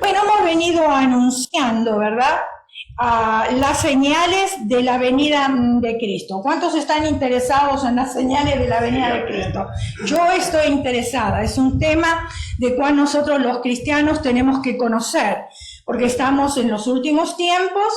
Bueno, hemos venido anunciando, ¿verdad?, las señales de la venida de Cristo. ¿Cuántos están interesados en las señales de la venida de Cristo? Yo estoy interesada. Es un tema de cual nosotros los cristianos tenemos que conocer, porque estamos en los últimos tiempos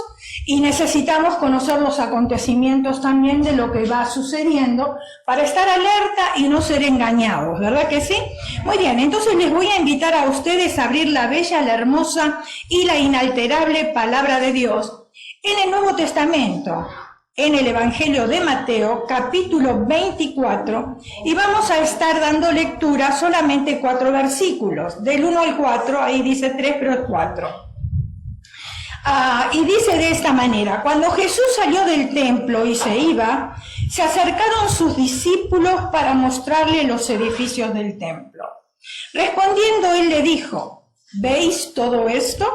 y necesitamos conocer los acontecimientos también de lo que va sucediendo para estar alerta y no ser engañados, ¿verdad que sí? Muy bien, entonces les voy a invitar a ustedes a abrir la bella, la hermosa y la inalterable palabra de Dios en el Nuevo Testamento, en el Evangelio de Mateo, capítulo 24, y vamos a estar dando lectura solamente 4 versículos, del 1 al 4, ahí dice 3, pero es 4. Y dice de esta manera: cuando Jesús salió del templo y se iba, se acercaron sus discípulos para mostrarle los edificios del templo. Respondiendo él le dijo: ¿veis todo esto?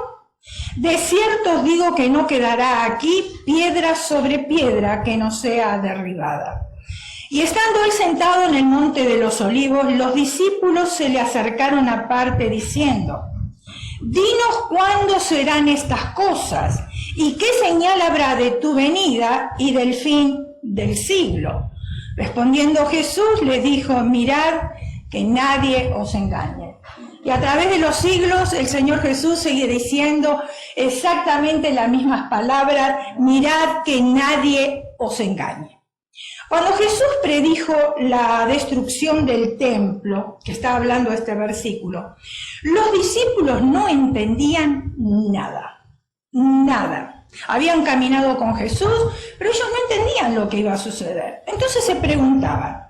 De cierto os digo que no quedará aquí piedra sobre piedra que no sea derribada. Y estando él sentado en el monte de los olivos, los discípulos se le acercaron aparte diciendo: dinos cuándo serán estas cosas y qué señal habrá de tu venida y del fin del siglo. Respondiendo Jesús les dijo: mirad que nadie os engañe. Y a través de los siglos el Señor Jesús sigue diciendo exactamente las mismas palabras: mirad que nadie os engañe. Cuando Jesús predijo la destrucción del templo, que está hablando este versículo, los discípulos no entendían nada, nada. Habían caminado con Jesús, pero ellos no entendían lo que iba a suceder. Entonces se preguntaban: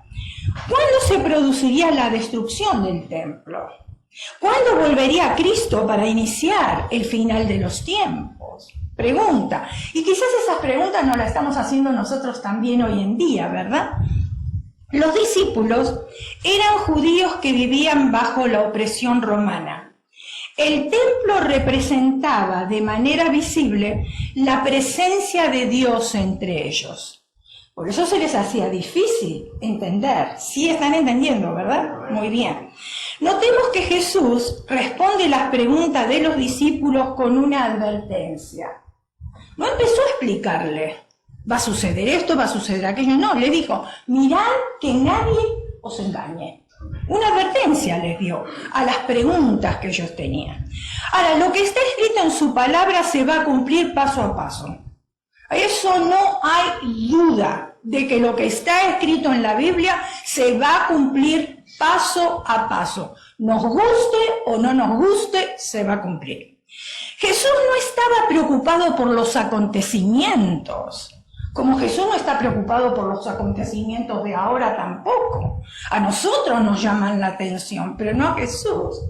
¿cuándo se produciría la destrucción del templo? ¿Cuándo volvería Cristo para iniciar el final de los tiempos? Pregunta. Y quizás esas preguntas nos las estamos haciendo nosotros también hoy en día, ¿verdad? Los discípulos eran judíos que vivían bajo la opresión romana. El templo representaba de manera visible la presencia de Dios entre ellos. Por eso se les hacía difícil entender. Sí están entendiendo, ¿verdad? Muy bien. Notemos que Jesús responde las preguntas de los discípulos con una advertencia. No empezó a explicarle: va a suceder esto, va a suceder aquello. No, le dijo: mirad que nadie os engañe. Una advertencia les dio a las preguntas que ellos tenían. Ahora, lo que está escrito en su palabra se va a cumplir paso a paso. Eso no hay duda de que lo que está escrito en la Biblia se va a cumplir paso a paso. Nos guste o no nos guste, se va a cumplir. Jesús no estaba preocupado por los acontecimientos, como Jesús no está preocupado por los acontecimientos de ahora tampoco. A nosotros nos llaman la atención, pero no a Jesús.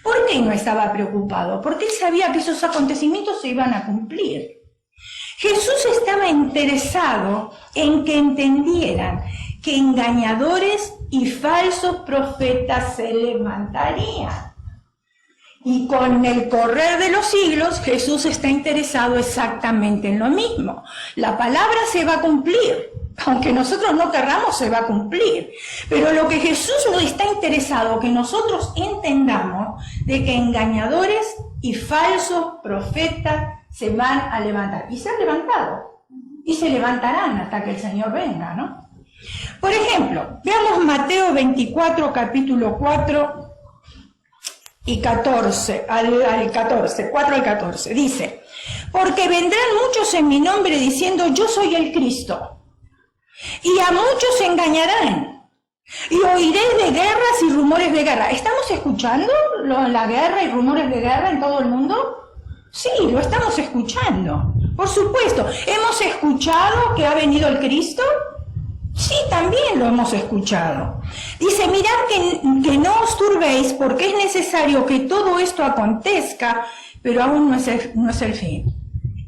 ¿Por qué no estaba preocupado? Porque él sabía que esos acontecimientos se iban a cumplir. Jesús estaba interesado en que entendieran que engañadores y falsos profetas se levantarían. Y con el correr de los siglos, Jesús está interesado exactamente en lo mismo. La palabra se va a cumplir. Aunque nosotros no querramos, se va a cumplir. Pero lo que Jesús no está interesado, que nosotros entendamos, de que engañadores y falsos profetas se van a levantar. Y se han levantado. Y se levantarán hasta que el Señor venga, ¿no? Por ejemplo, veamos Mateo 24, capítulo 4 y 14, al 14, 4 al 14. Dice: porque vendrán muchos en mi nombre diciendo: yo soy el Cristo. Y a muchos se engañarán. Y oiréis de guerras y rumores de guerra. ¿Estamos escuchando la guerra y rumores de guerra en todo el mundo? Sí, lo estamos escuchando. Por supuesto. ¿Hemos escuchado que ha venido el Cristo? Sí, también lo hemos escuchado. Dice: mirad que no os turbéis, porque es necesario que todo esto acontezca, pero aún no es el fin.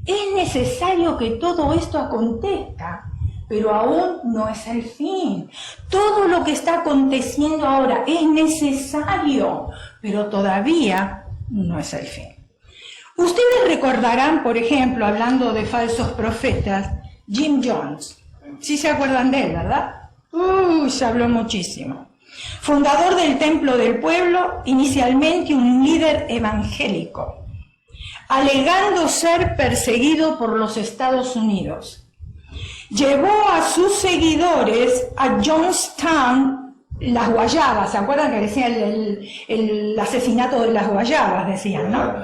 Es necesario que todo esto acontezca, pero aún no es el fin. Todo lo que está aconteciendo ahora es necesario, pero todavía no es el fin. Ustedes recordarán, por ejemplo, hablando de falsos profetas, Jim Jones. Sí se acuerdan de él, ¿verdad? Se habló muchísimo. Fundador del Templo del Pueblo, inicialmente un líder evangélico. alegando ser perseguido por los Estados Unidos. Llevó a sus seguidores a Johnstown, las Guayabas. ¿Se acuerdan que decían el asesinato de las Guayabas? Decían, ¿no?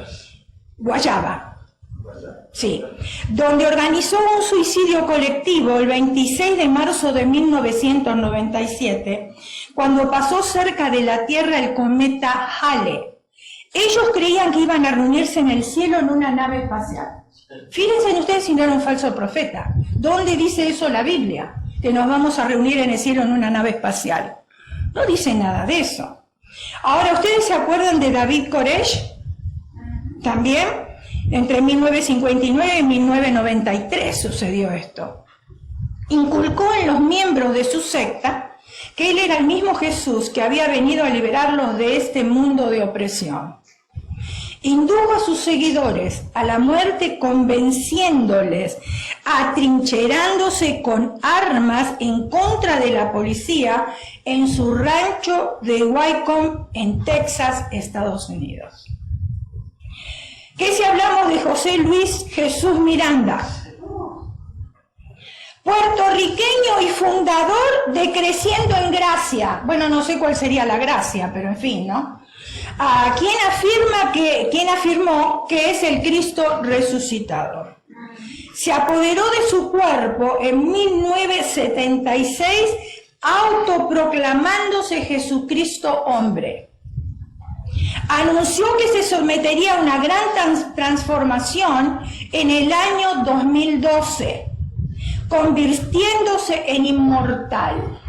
Guayaba. Sí, donde organizó un suicidio colectivo el 26 de marzo de 1997, cuando pasó cerca de la Tierra el cometa Halley. Ellos creían que iban a reunirse en el cielo en una nave espacial. Fíjense ustedes si no era un falso profeta. ¿Dónde dice eso la Biblia? Que nos vamos a reunir en el cielo en una nave espacial. No dice nada de eso. Ahora, ¿ustedes se acuerdan de David Koresh? También. Entre 1959 y 1993 sucedió esto. Inculcó en los miembros de su secta que él era el mismo Jesús que había venido a liberarlos de este mundo de opresión. Indujo a sus seguidores a la muerte convenciéndoles, atrincherándose con armas en contra de la policía en su rancho de Wycombe, en Texas, Estados Unidos. ¿Qué si hablamos de José Luis Jesús Miranda? Puertorriqueño y fundador de Creciendo en Gracia. Bueno, no sé cuál sería la gracia, pero en fin, ¿no? ¿Quién afirmó que es el Cristo resucitado? Se apoderó de su cuerpo en 1976, autoproclamándose Jesucristo hombre. Anunció que se sometería a una gran transformación en el año 2012, convirtiéndose en inmortal.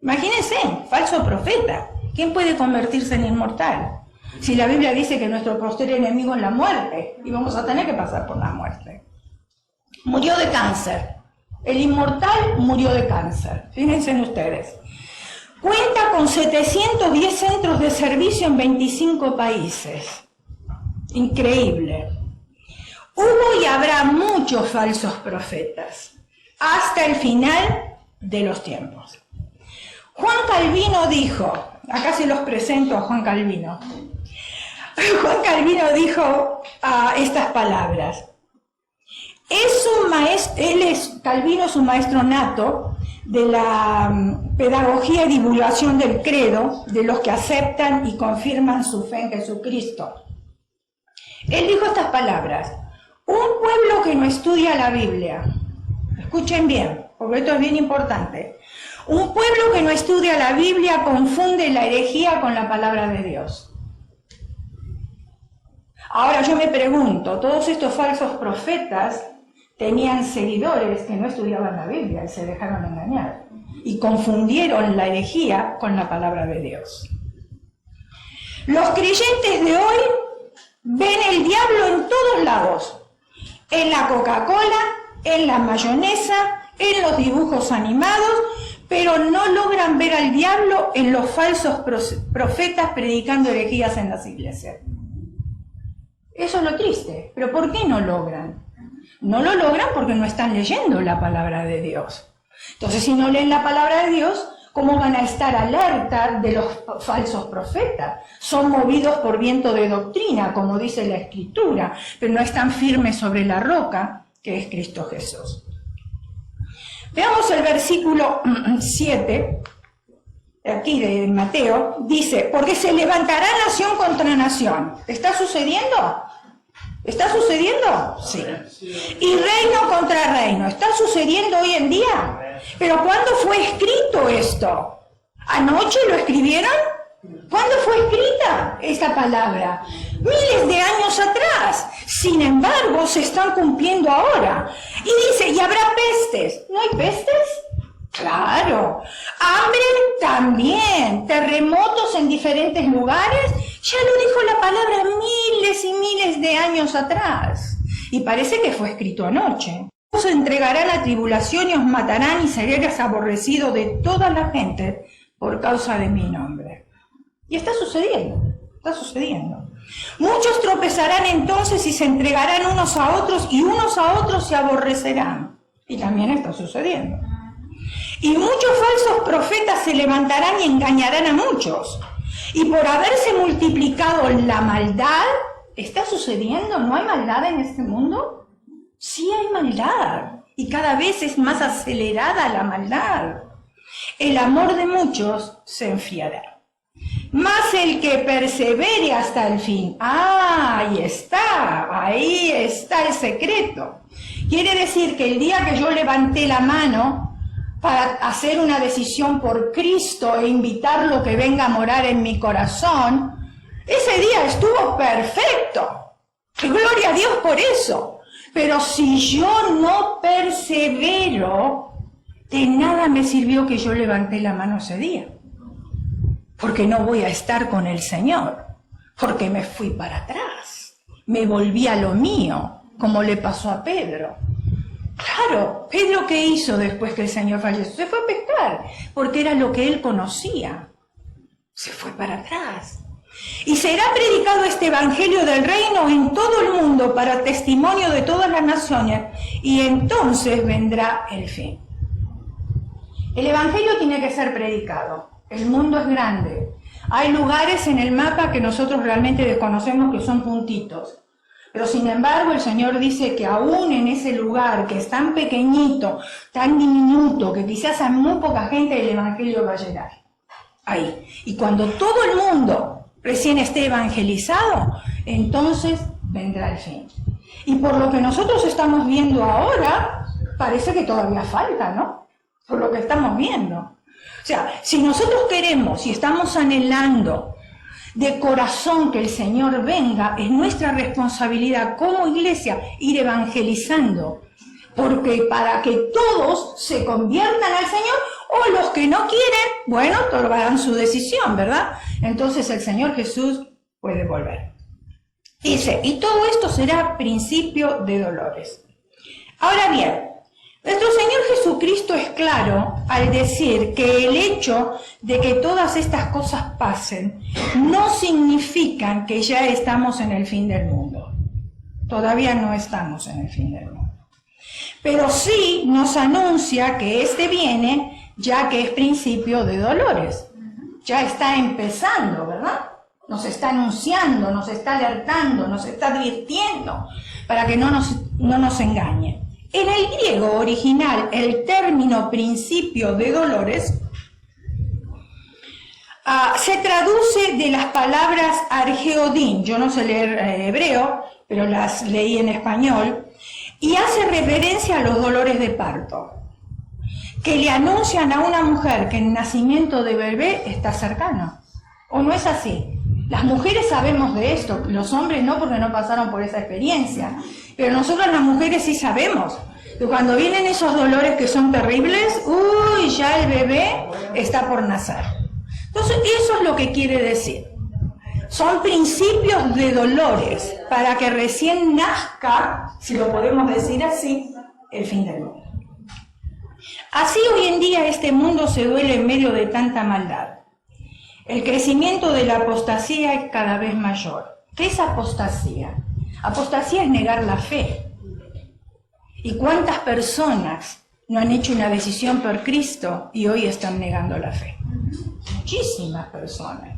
Imagínense, falso profeta. ¿Quién puede convertirse en inmortal? Si la Biblia dice que nuestro postrer enemigo es la muerte, y vamos a tener que pasar por la muerte. Murió de cáncer. El inmortal murió de cáncer. Fíjense ustedes. Cuenta con 710 centros de servicio en 25 países. Increíble. Hubo y habrá muchos falsos profetas hasta el final de los tiempos. Juan Calvino dijo, acá se los presento a Juan Calvino. Juan Calvino dijo estas palabras. Calvino es un maestro nato de la pedagogía y divulgación del credo de los que aceptan y confirman su fe en Jesucristo. Él dijo estas palabras: un pueblo que no estudia la Biblia, escuchen bien, porque esto es bien importante, un pueblo que no estudia la Biblia confunde la herejía con la palabra de Dios. Ahora yo me pregunto, todos estos falsos profetas tenían seguidores que no estudiaban la Biblia y se dejaron engañar y confundieron la herejía con la palabra de Dios. Los creyentes de hoy ven el diablo en todos lados, en la Coca-Cola, en la mayonesa, en los dibujos animados, pero no logran ver al diablo en los falsos profetas predicando herejías en las iglesias. Eso es lo triste. ¿Pero por qué no logran? No lo logran porque no están leyendo la palabra de Dios. Entonces, si no leen la palabra de Dios, ¿cómo van a estar alerta de los falsos profetas? Son movidos por viento de doctrina, como dice la Escritura, pero no están firmes sobre la roca, que es Cristo Jesús. Veamos el versículo 7, aquí de Mateo, dice, porque se levantará nación contra nación. ¿Está sucediendo? ¿Está sucediendo? Sí. Y reino contra reino. ¿Está sucediendo hoy en día? ¿Pero cuándo fue escrito esto? ¿Anoche lo escribieron? ¿Cuándo fue escrita esta palabra? Miles de años atrás. Sin embargo, se están cumpliendo ahora. Y dice, y habrá pestes. ¿No hay pestes? Claro. Hambre también. Terremotos en diferentes lugares. Ya lo dijo la palabra miles y miles de años atrás. Y parece que fue escrito anoche. Os entregarán a tribulación y os matarán y seréis aborrecidos de toda la gente por causa de mi nombre. Y está sucediendo, está sucediendo. Muchos tropezarán entonces y se entregarán unos a otros y unos a otros se aborrecerán. Y también está sucediendo. Y muchos falsos profetas se levantarán y engañarán a muchos. Y por haberse multiplicado la maldad, ¿Está sucediendo? ¿No hay maldad en este mundo? Sí hay maldad, y cada vez es más acelerada la maldad. El amor de muchos se enfriará, mas el que persevere hasta el fin, ahí está el secreto. Quiere decir que el día que yo levanté la mano para hacer una decisión por Cristo e invitarlo que venga a morar en mi corazón, ese día estuvo perfecto. Gloria a Dios por eso. Pero si yo no persevero, de nada me sirvió que yo levanté la mano ese día. Porque no voy a estar con el Señor. Porque me fui para atrás. Me volví a lo mío, como le pasó a Pedro. Claro, Pedro, ¿qué hizo después que el Señor falleció? Se fue a pescar, porque era lo que él conocía. Se fue para atrás. Y será predicado este evangelio del reino en todo el mundo para testimonio de todas las naciones, y entonces vendrá el fin. El evangelio tiene que ser predicado. El mundo es grande. Hay lugares en el mapa que nosotros realmente desconocemos, que son puntitos. Pero sin embargo el Señor dice que aún en ese lugar que es tan pequeñito, tan diminuto, que quizás a muy poca gente el evangelio va a llegar. Ahí. Y cuando todo el mundo recién esté evangelizado, entonces vendrá el fin. Y por lo que nosotros estamos viendo ahora, parece que todavía falta, ¿no? Por lo que estamos viendo. O sea, si nosotros queremos y estamos anhelando de corazón que el Señor venga, es nuestra responsabilidad como iglesia ir evangelizando, porque para que todos se conviertan al Señor, o los que no quieren, bueno, tomarán su decisión, ¿verdad? Entonces el Señor Jesús puede volver. Dice, y todo esto será principio de dolores. Ahora bien, nuestro Señor Jesucristo es claro al decir que el hecho de que todas estas cosas pasen no significan que ya estamos en el fin del mundo. Todavía no estamos en el fin del mundo. Pero sí nos anuncia que este viene ya que es principio de dolores. Ya está empezando, ¿verdad? Nos está anunciando, nos está alertando, nos está advirtiendo para que no nos engañe. En el griego original, el término principio de dolores se traduce de las palabras argeodín, yo no sé leer hebreo, pero las leí en español, y hace referencia a los dolores de parto, que le anuncian a una mujer que el nacimiento de bebé está cercano. ¿O no es así? Las mujeres sabemos de esto, los hombres no, porque no pasaron por esa experiencia, pero nosotros las mujeres sí sabemos que cuando vienen esos dolores que son terribles, uy, ya el bebé está por nacer. Entonces eso es lo que quiere decir. Son principios de dolores para que recién nazca, si lo podemos decir así, el fin del mundo. Así hoy en día este mundo se duele en medio de tanta maldad. El crecimiento de la apostasía es cada vez mayor. ¿Qué es apostasía? Apostasía es negar la fe. ¿Y cuántas personas no han hecho una decisión por Cristo y hoy están negando la fe? Muchísimas personas.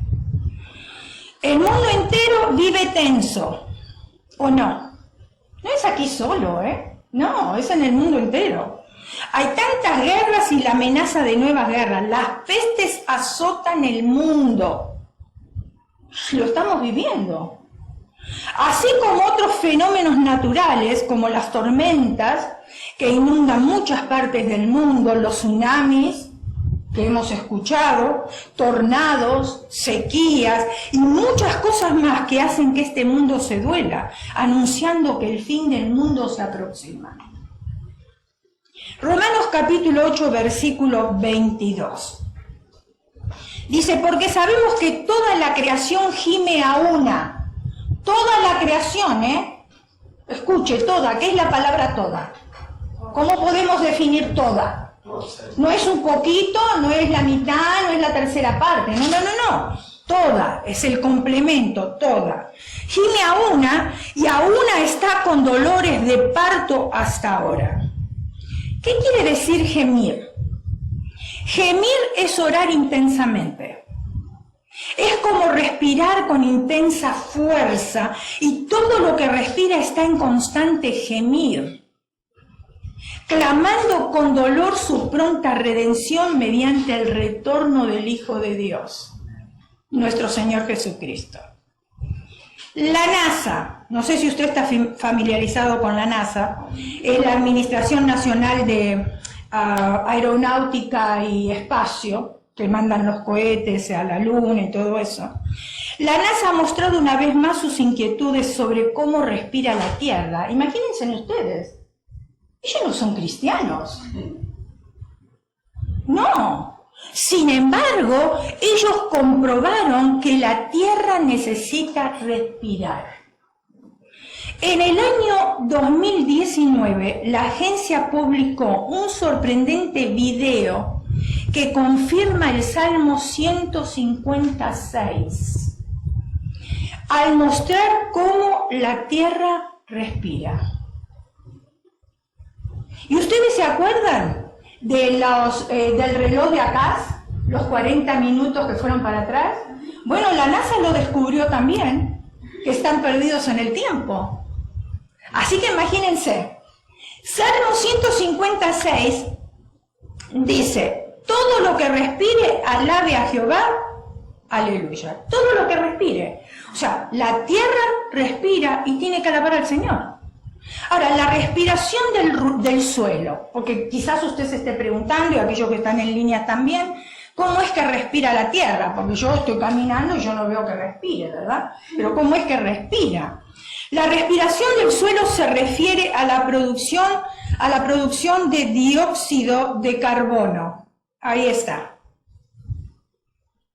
El mundo entero vive tenso, ¿o no? No es aquí solo, No, es en el mundo entero. Hay tantas guerras y la amenaza de nuevas guerras. Las pestes azotan el mundo. Lo estamos viviendo. Así como otros fenómenos naturales, como las tormentas, que inundan muchas partes del mundo, los tsunamis, que hemos escuchado, tornados, sequías y muchas cosas más que hacen que este mundo se duela, anunciando que el fin del mundo se aproxima. Romanos capítulo 8, versículo 22. Dice, porque sabemos que toda la creación gime a una. Toda la creación, Escuche, toda, ¿qué es la palabra toda? ¿Cómo podemos definir toda? No es un poquito, no es la mitad, no es la tercera parte, no. Toda, es el complemento, toda. Gime a una y a una está con dolores de parto hasta ahora. ¿Qué quiere decir gemir? Gemir es orar intensamente. Es como respirar con intensa fuerza y todo lo que respira está en constante gemir, clamando con dolor su pronta redención mediante el retorno del Hijo de Dios, nuestro Señor Jesucristo. La NASA, no sé si usted está familiarizado con la NASA, es la Administración Nacional de Aeronáutica y Espacio, que mandan los cohetes a la Luna y todo eso. La NASA ha mostrado una vez más sus inquietudes sobre cómo respira la Tierra. Imagínense ustedes, ellos no son cristianos. No. Sin embargo, ellos comprobaron que la Tierra necesita respirar. En el año 2019, la agencia publicó un sorprendente video que confirma el Salmo 156, al mostrar cómo la Tierra respira. ¿Y ustedes se acuerdan de del reloj de acá, los 40 minutos que fueron para atrás? Bueno, la NASA lo descubrió también, que están perdidos en el tiempo. Así que imagínense, Salmo 156 dice: todo lo que respire, alabe a Jehová, aleluya. Todo lo que respire. O sea, la tierra respira y tiene que alabar al Señor. Ahora, la respiración del suelo, porque quizás usted se esté preguntando, y aquellos que están en línea también, ¿cómo es que respira la tierra? Porque yo estoy caminando y yo no veo que respire, ¿verdad? Pero ¿cómo es que respira? La respiración del suelo se refiere a la producción de dióxido de carbono. Ahí está.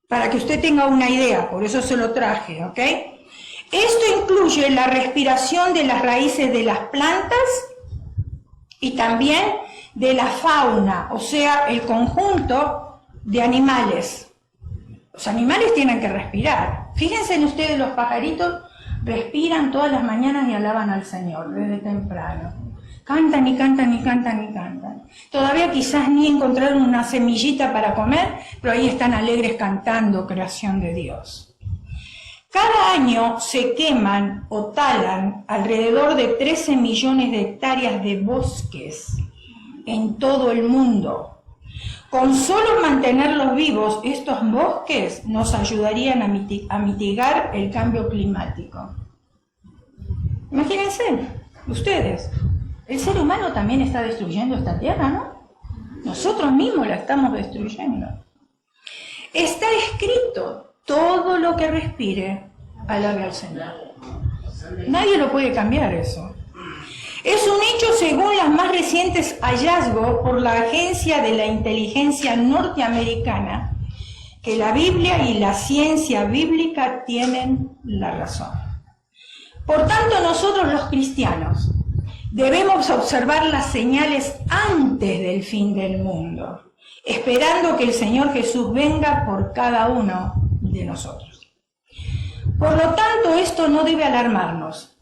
Para que usted tenga una idea, por eso se lo traje, ¿ok? Esto incluye la respiración de las raíces de las plantas y también de la fauna, o sea, el conjunto de animales. Los animales tienen que respirar. Fíjense en ustedes, los pajaritos respiran todas las mañanas y alaban al Señor desde temprano. Cantan y cantan y cantan y cantan. Todavía quizás ni encontraron una semillita para comer, pero ahí están alegres cantando, creación de Dios. Cada año se queman o talan alrededor de 13 millones de hectáreas de bosques en todo el mundo. Con solo mantenerlos vivos, estos bosques nos ayudarían a mitigar el cambio climático. Imagínense, ustedes. El ser humano también está destruyendo esta tierra, ¿no? Nosotros mismos la estamos destruyendo. Está escrito: todo lo que respire, alabe al Señor. Nadie lo puede cambiar eso. Es un hecho según los más recientes hallazgos por la Agencia de la Inteligencia Norteamericana, que la Biblia y la ciencia bíblica tienen la razón. Por tanto, nosotros los cristianos debemos observar las señales antes del fin del mundo, esperando que el Señor Jesús venga por cada uno de nosotros. Por lo tanto, esto no debe alarmarnos,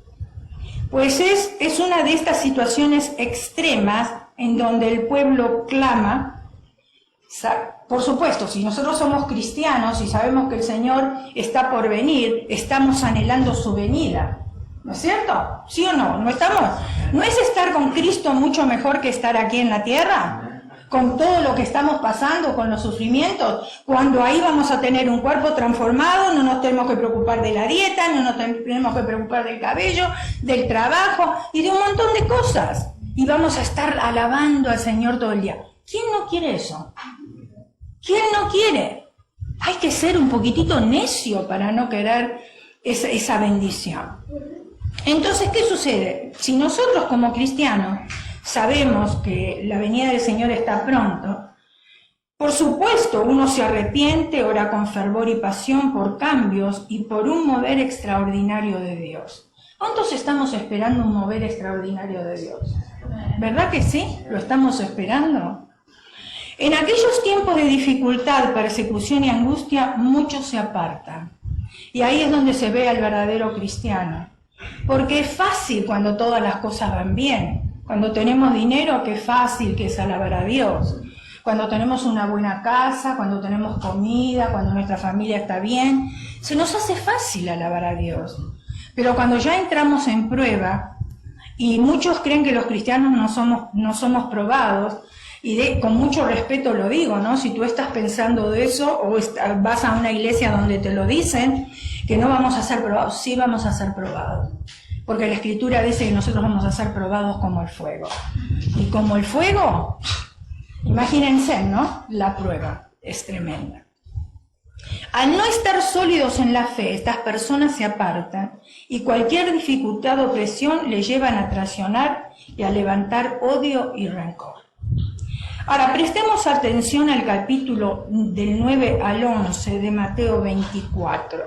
pues es una de estas situaciones extremas en donde el pueblo clama. Por supuesto, si nosotros somos cristianos y sabemos que el Señor está por venir, estamos anhelando su venida. ¿No es cierto? ¿Sí o no? ¿No estamos? ¿No es estar con Cristo mucho mejor que estar aquí en la tierra? Con todo lo que estamos pasando, con los sufrimientos, cuando ahí vamos a tener un cuerpo transformado, no nos tenemos que preocupar de la dieta, no nos tenemos que preocupar del cabello, del trabajo y de un montón de cosas. Y vamos a estar alabando al Señor todo el día. ¿Quién no quiere eso? ¿Quién no quiere? Hay que ser un poquitito necio para no querer esa bendición. Entonces, ¿qué sucede? Si nosotros como cristianos sabemos que la venida del Señor está pronto, por supuesto uno se arrepiente, ora con fervor y pasión por cambios y por un mover extraordinario de Dios. ¿Cuántos estamos esperando un mover extraordinario de Dios? ¿Verdad que sí? ¿Lo estamos esperando? En aquellos tiempos de dificultad, persecución y angustia, muchos se apartan. Y ahí es donde se ve al verdadero cristiano. Porque es fácil cuando todas las cosas van bien. Cuando tenemos dinero, qué fácil que es alabar a Dios. cuando tenemos una buena casa, cuando tenemos comida, cuando nuestra familia está bien. Se nos hace fácil alabar a Dios. Pero cuando ya entramos en prueba, y muchos creen que los cristianos no somos probados, y con mucho respeto lo digo, ¿no? Si tú estás pensando de eso, o vas a una iglesia donde te lo dicen, que no vamos a ser probados, sí vamos a ser probados. Porque la Escritura dice que nosotros vamos a ser probados como el fuego. Y como el fuego, imagínense, ¿no? La prueba es tremenda. Al no estar sólidos en la fe, estas personas se apartan y cualquier dificultad o presión les llevan a traicionar y a levantar odio y rencor. Ahora, prestemos atención al capítulo del 9 al 11 de Mateo 24.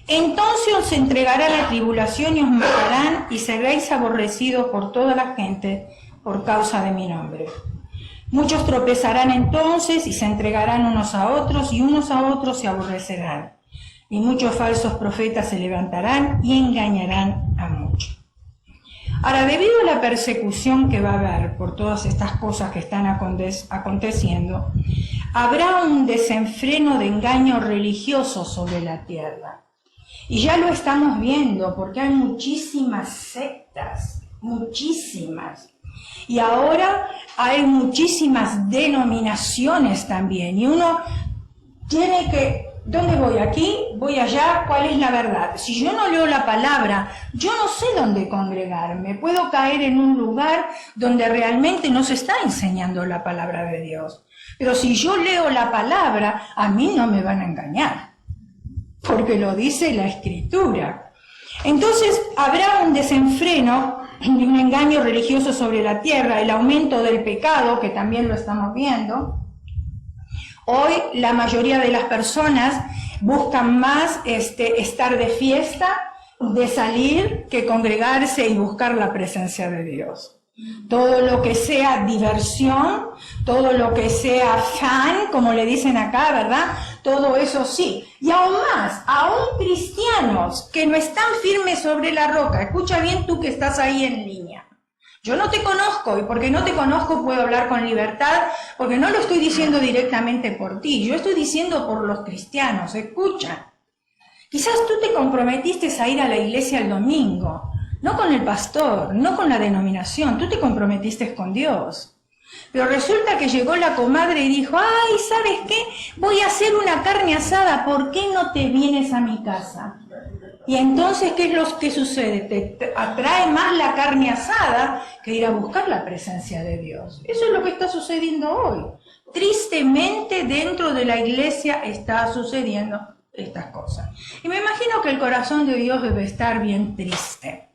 Entonces os entregarán a tribulación y os matarán y seréis aborrecidos por toda la gente por causa de mi nombre. Muchos tropezarán entonces y se entregarán unos a otros y unos a otros se aborrecerán. Y muchos falsos profetas se levantarán y engañarán a muchos. Ahora, debido a la persecución que va a haber por todas estas cosas que están aconteciendo, habrá un desenfreno de engaño religioso sobre la tierra. Y ya lo estamos viendo porque hay muchísimas sectas, muchísimas. Y ahora hay muchísimas denominaciones también. Y uno tiene que, ¿dónde voy? ¿Aquí? ¿Voy allá? ¿Cuál es la verdad? Si yo no leo la palabra, yo no sé dónde congregarme. Puedo caer en un lugar donde realmente no se está enseñando la palabra de Dios. Pero si yo leo la palabra, a mí no me van a engañar. Porque lo dice la Escritura. Entonces habrá un desenfreno y un engaño religioso sobre la tierra, el aumento del pecado, que también lo estamos viendo. Hoy la mayoría de las personas buscan más estar de fiesta, de salir, que congregarse y buscar la presencia de Dios. Todo lo que sea diversión, todo lo que sea fan, como le dicen acá, ¿verdad? Todo eso sí. Y aún más, aún cristianos que no están firmes sobre la roca. Escucha bien tú que estás ahí en línea. Yo no te conozco y porque no te conozco puedo hablar con libertad, porque no lo estoy diciendo directamente por ti, yo estoy diciendo por los cristianos. Escucha. Quizás tú te comprometiste a ir a la iglesia el domingo. No con el pastor, no con la denominación, tú te comprometiste con Dios. Pero resulta que llegó la comadre y dijo, ay, ¿sabes qué? Voy a hacer una carne asada, ¿por qué no te vienes a mi casa? Y entonces, ¿qué es lo que sucede? Te atrae más la carne asada que ir a buscar la presencia de Dios. Eso es lo que está sucediendo hoy. Tristemente, dentro de la iglesia está sucediendo estas cosas. Y me imagino que el corazón de Dios debe estar bien triste.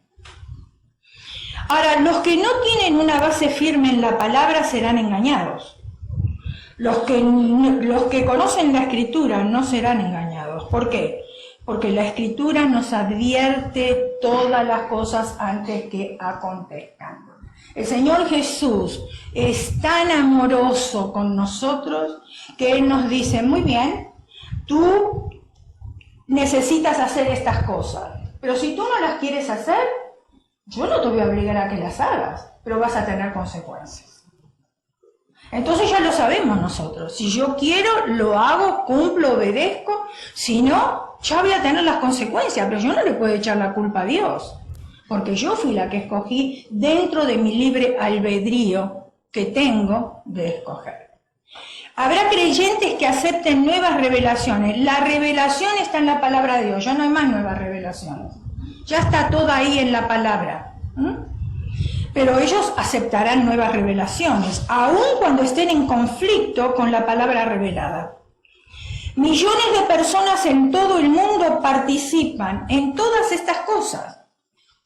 Ahora, los que no tienen una base firme en la palabra serán engañados. Los que conocen la Escritura no serán engañados. ¿Por qué? Porque la Escritura nos advierte todas las cosas antes que acontezcan. El Señor Jesús es tan amoroso con nosotros que Él nos dice, muy bien, tú necesitas hacer estas cosas, pero si tú no las quieres hacer, yo no te voy a obligar a que las hagas, pero vas a tener consecuencias. Entonces ya lo sabemos nosotros. Si yo quiero, lo hago, cumplo, obedezco. Si no, ya voy a tener las consecuencias. Pero yo no le puedo echar la culpa a Dios. Porque yo fui la que escogí dentro de mi libre albedrío que tengo de escoger. Habrá creyentes que acepten nuevas revelaciones. La revelación está en la palabra de Dios. Ya no hay más nuevas revelaciones. Ya está todo ahí en la palabra. Pero ellos aceptarán nuevas revelaciones, aun cuando estén en conflicto con la palabra revelada. Millones de personas en todo el mundo participan en todas estas cosas.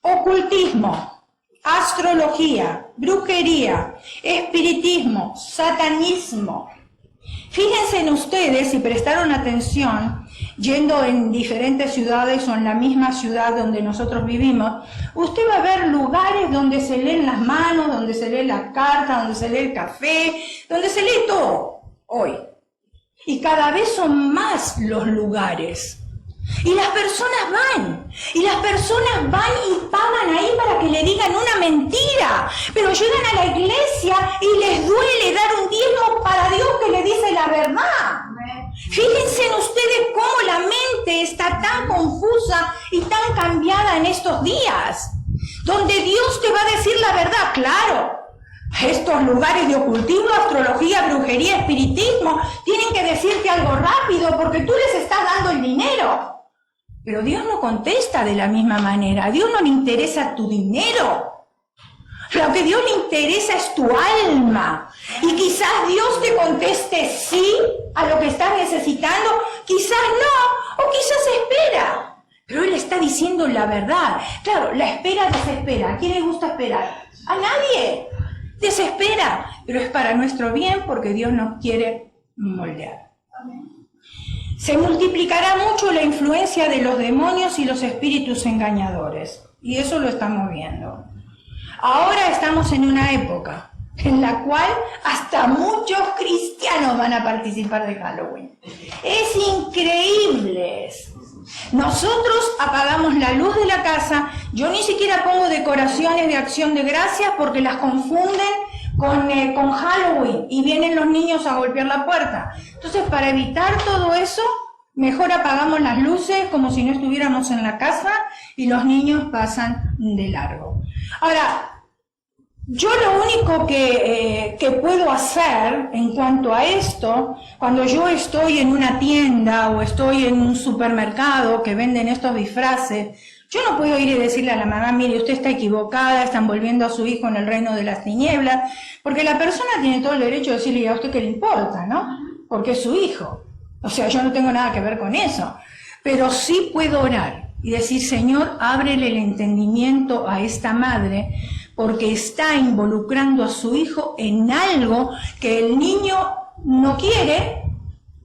Ocultismo, astrología, brujería, espiritismo, satanismo. Fíjense en ustedes, si prestaron atención, yendo en diferentes ciudades o en la misma ciudad donde nosotros vivimos, usted va a ver lugares donde se leen las manos, donde se lee la carta, donde se lee el café, donde se lee todo hoy. Y cada vez son más los lugares. Y las personas van y pagan ahí para que le digan una mentira, pero llegan a la iglesia y les duele dar un diezmo para Dios que le dice la verdad. Fíjense en ustedes cómo la mente está tan confusa y tan cambiada en estos días, donde Dios te va a decir la verdad, claro. Estos lugares de ocultismo, astrología, brujería, espiritismo, tienen que decirte algo rápido porque tú les estás dando el dinero. Pero Dios no contesta de la misma manera. A Dios no le interesa tu dinero. Lo que a Dios le interesa es tu alma. Y quizás Dios te conteste sí a lo que estás necesitando, quizás no, o quizás espera. Pero Él está diciendo la verdad. Claro, la espera desespera. ¿A quién le gusta esperar? A nadie. Desespera, pero es para nuestro bien porque Dios nos quiere moldear. Se multiplicará mucho la influencia de los demonios y los espíritus engañadores, y eso lo estamos viendo. Ahora estamos en una época en la cual hasta muchos cristianos van a participar de Halloween. Es increíble. Nosotros apagamos la luz de la casa, yo ni siquiera pongo decoraciones de acción de gracias porque las confunden con Halloween y vienen los niños a golpear la puerta. Entonces, para evitar todo eso, mejor apagamos las luces como si no estuviéramos en la casa y los niños pasan de largo. Ahora, yo lo único que puedo hacer en cuanto a esto, cuando yo estoy en una tienda o estoy en un supermercado que venden estos disfraces, yo no puedo ir y decirle a la mamá, mire, usted está equivocada, están volviendo a su hijo en el reino de las tinieblas, porque la persona tiene todo el derecho de decirle, ¿y a usted qué le importa, no? Porque es su hijo. O sea, yo no tengo nada que ver con eso. Pero sí puedo orar y decir, Señor, ábrele el entendimiento a esta madre, porque está involucrando a su hijo en algo que el niño no quiere,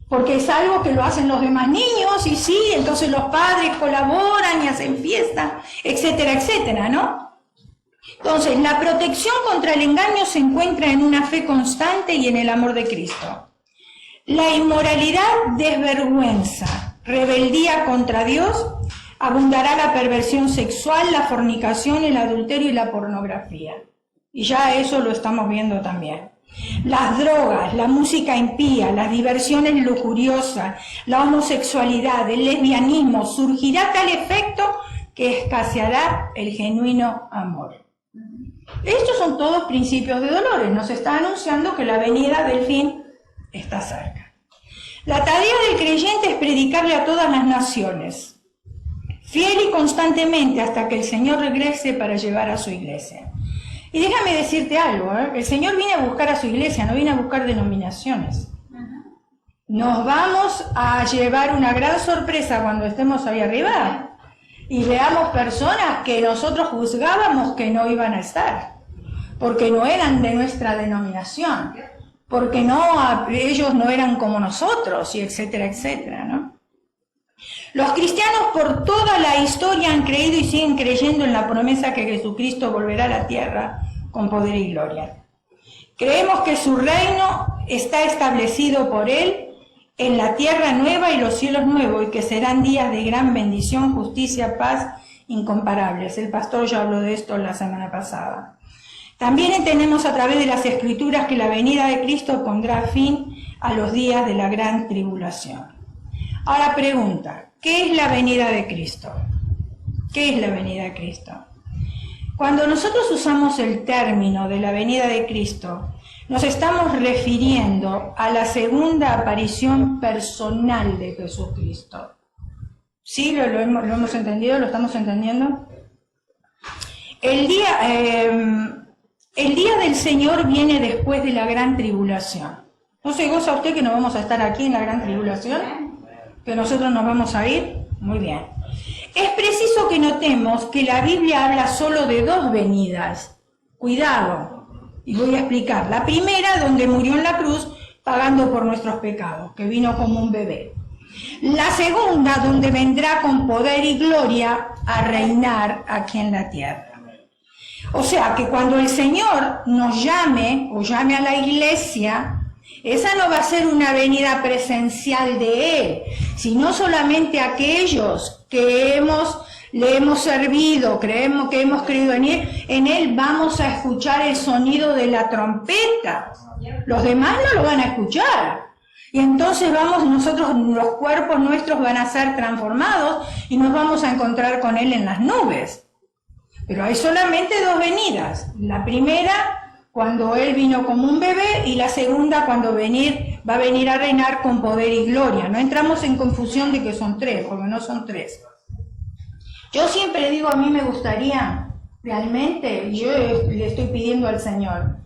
porque es algo que lo hacen los demás niños, y sí, entonces los padres colaboran y hacen fiesta, etcétera, etcétera, ¿no? Entonces, la protección contra el engaño se encuentra en una fe constante y en el amor de Cristo. La inmoralidad desvergüenza, rebeldía contra Dios, abundará la perversión sexual, la fornicación, el adulterio y la pornografía. Y ya eso lo estamos viendo también. Las drogas, la música impía, las diversiones lujuriosas, la homosexualidad, el lesbianismo, surgirá tal efecto que escaseará el genuino amor. Estos son todos principios de dolores. Nos está anunciando que la venida del fin está cerca. La tarea del creyente es predicarle a todas las naciones, fiel y constantemente hasta que el Señor regrese para llevar a su iglesia. Y déjame decirte algo, el Señor viene a buscar a su iglesia, no viene a buscar denominaciones. Nos vamos a llevar una gran sorpresa cuando estemos ahí arriba y veamos personas que nosotros juzgábamos que no iban a estar, porque no eran de nuestra denominación, porque ellos no eran como nosotros, y etcétera, etcétera, ¿no? Los cristianos por toda la historia han creído y siguen creyendo en la promesa que Jesucristo volverá a la tierra con poder y gloria. Creemos que su reino está establecido por Él en la tierra nueva y los cielos nuevos, y que serán días de gran bendición, justicia, paz incomparables. El pastor ya habló de esto la semana pasada. También entendemos a través de las Escrituras que la venida de Cristo pondrá fin a los días de la gran tribulación. Ahora pregunta, ¿qué es la venida de Cristo? ¿Qué es la venida de Cristo? Cuando nosotros usamos el término de la venida de Cristo, nos estamos refiriendo a la segunda aparición personal de Jesucristo. ¿Sí? ¿Lo hemos entendido? ¿Lo estamos entendiendo? El día del Señor viene después de la gran tribulación. ¿No se goza usted que no vamos a estar aquí en la gran tribulación? ¿Que nosotros nos vamos a ir? Muy bien. Es preciso que notemos que la Biblia habla solo de dos venidas. Cuidado, y voy a explicar. La primera, donde murió en la cruz, pagando por nuestros pecados, que vino como un bebé. La segunda, donde vendrá con poder y gloria a reinar aquí en la tierra. O sea, que cuando el Señor nos llame, o llame a la iglesia, esa no va a ser una venida presencial de Él, sino solamente aquellos que hemos le hemos servido, creemos que hemos creído en él, vamos a escuchar el sonido de la trompeta. Los demás no lo van a escuchar. Y entonces nosotros, los cuerpos nuestros van a ser transformados y nos vamos a encontrar con él en las nubes. Pero hay solamente dos venidas. La primera, cuando él vino como un bebé, y la segunda, cuando va a venir a reinar con poder y gloria. No entramos en confusión de que son tres, porque no son tres. Yo siempre digo, a mí me gustaría, realmente, yo le estoy pidiendo al Señor,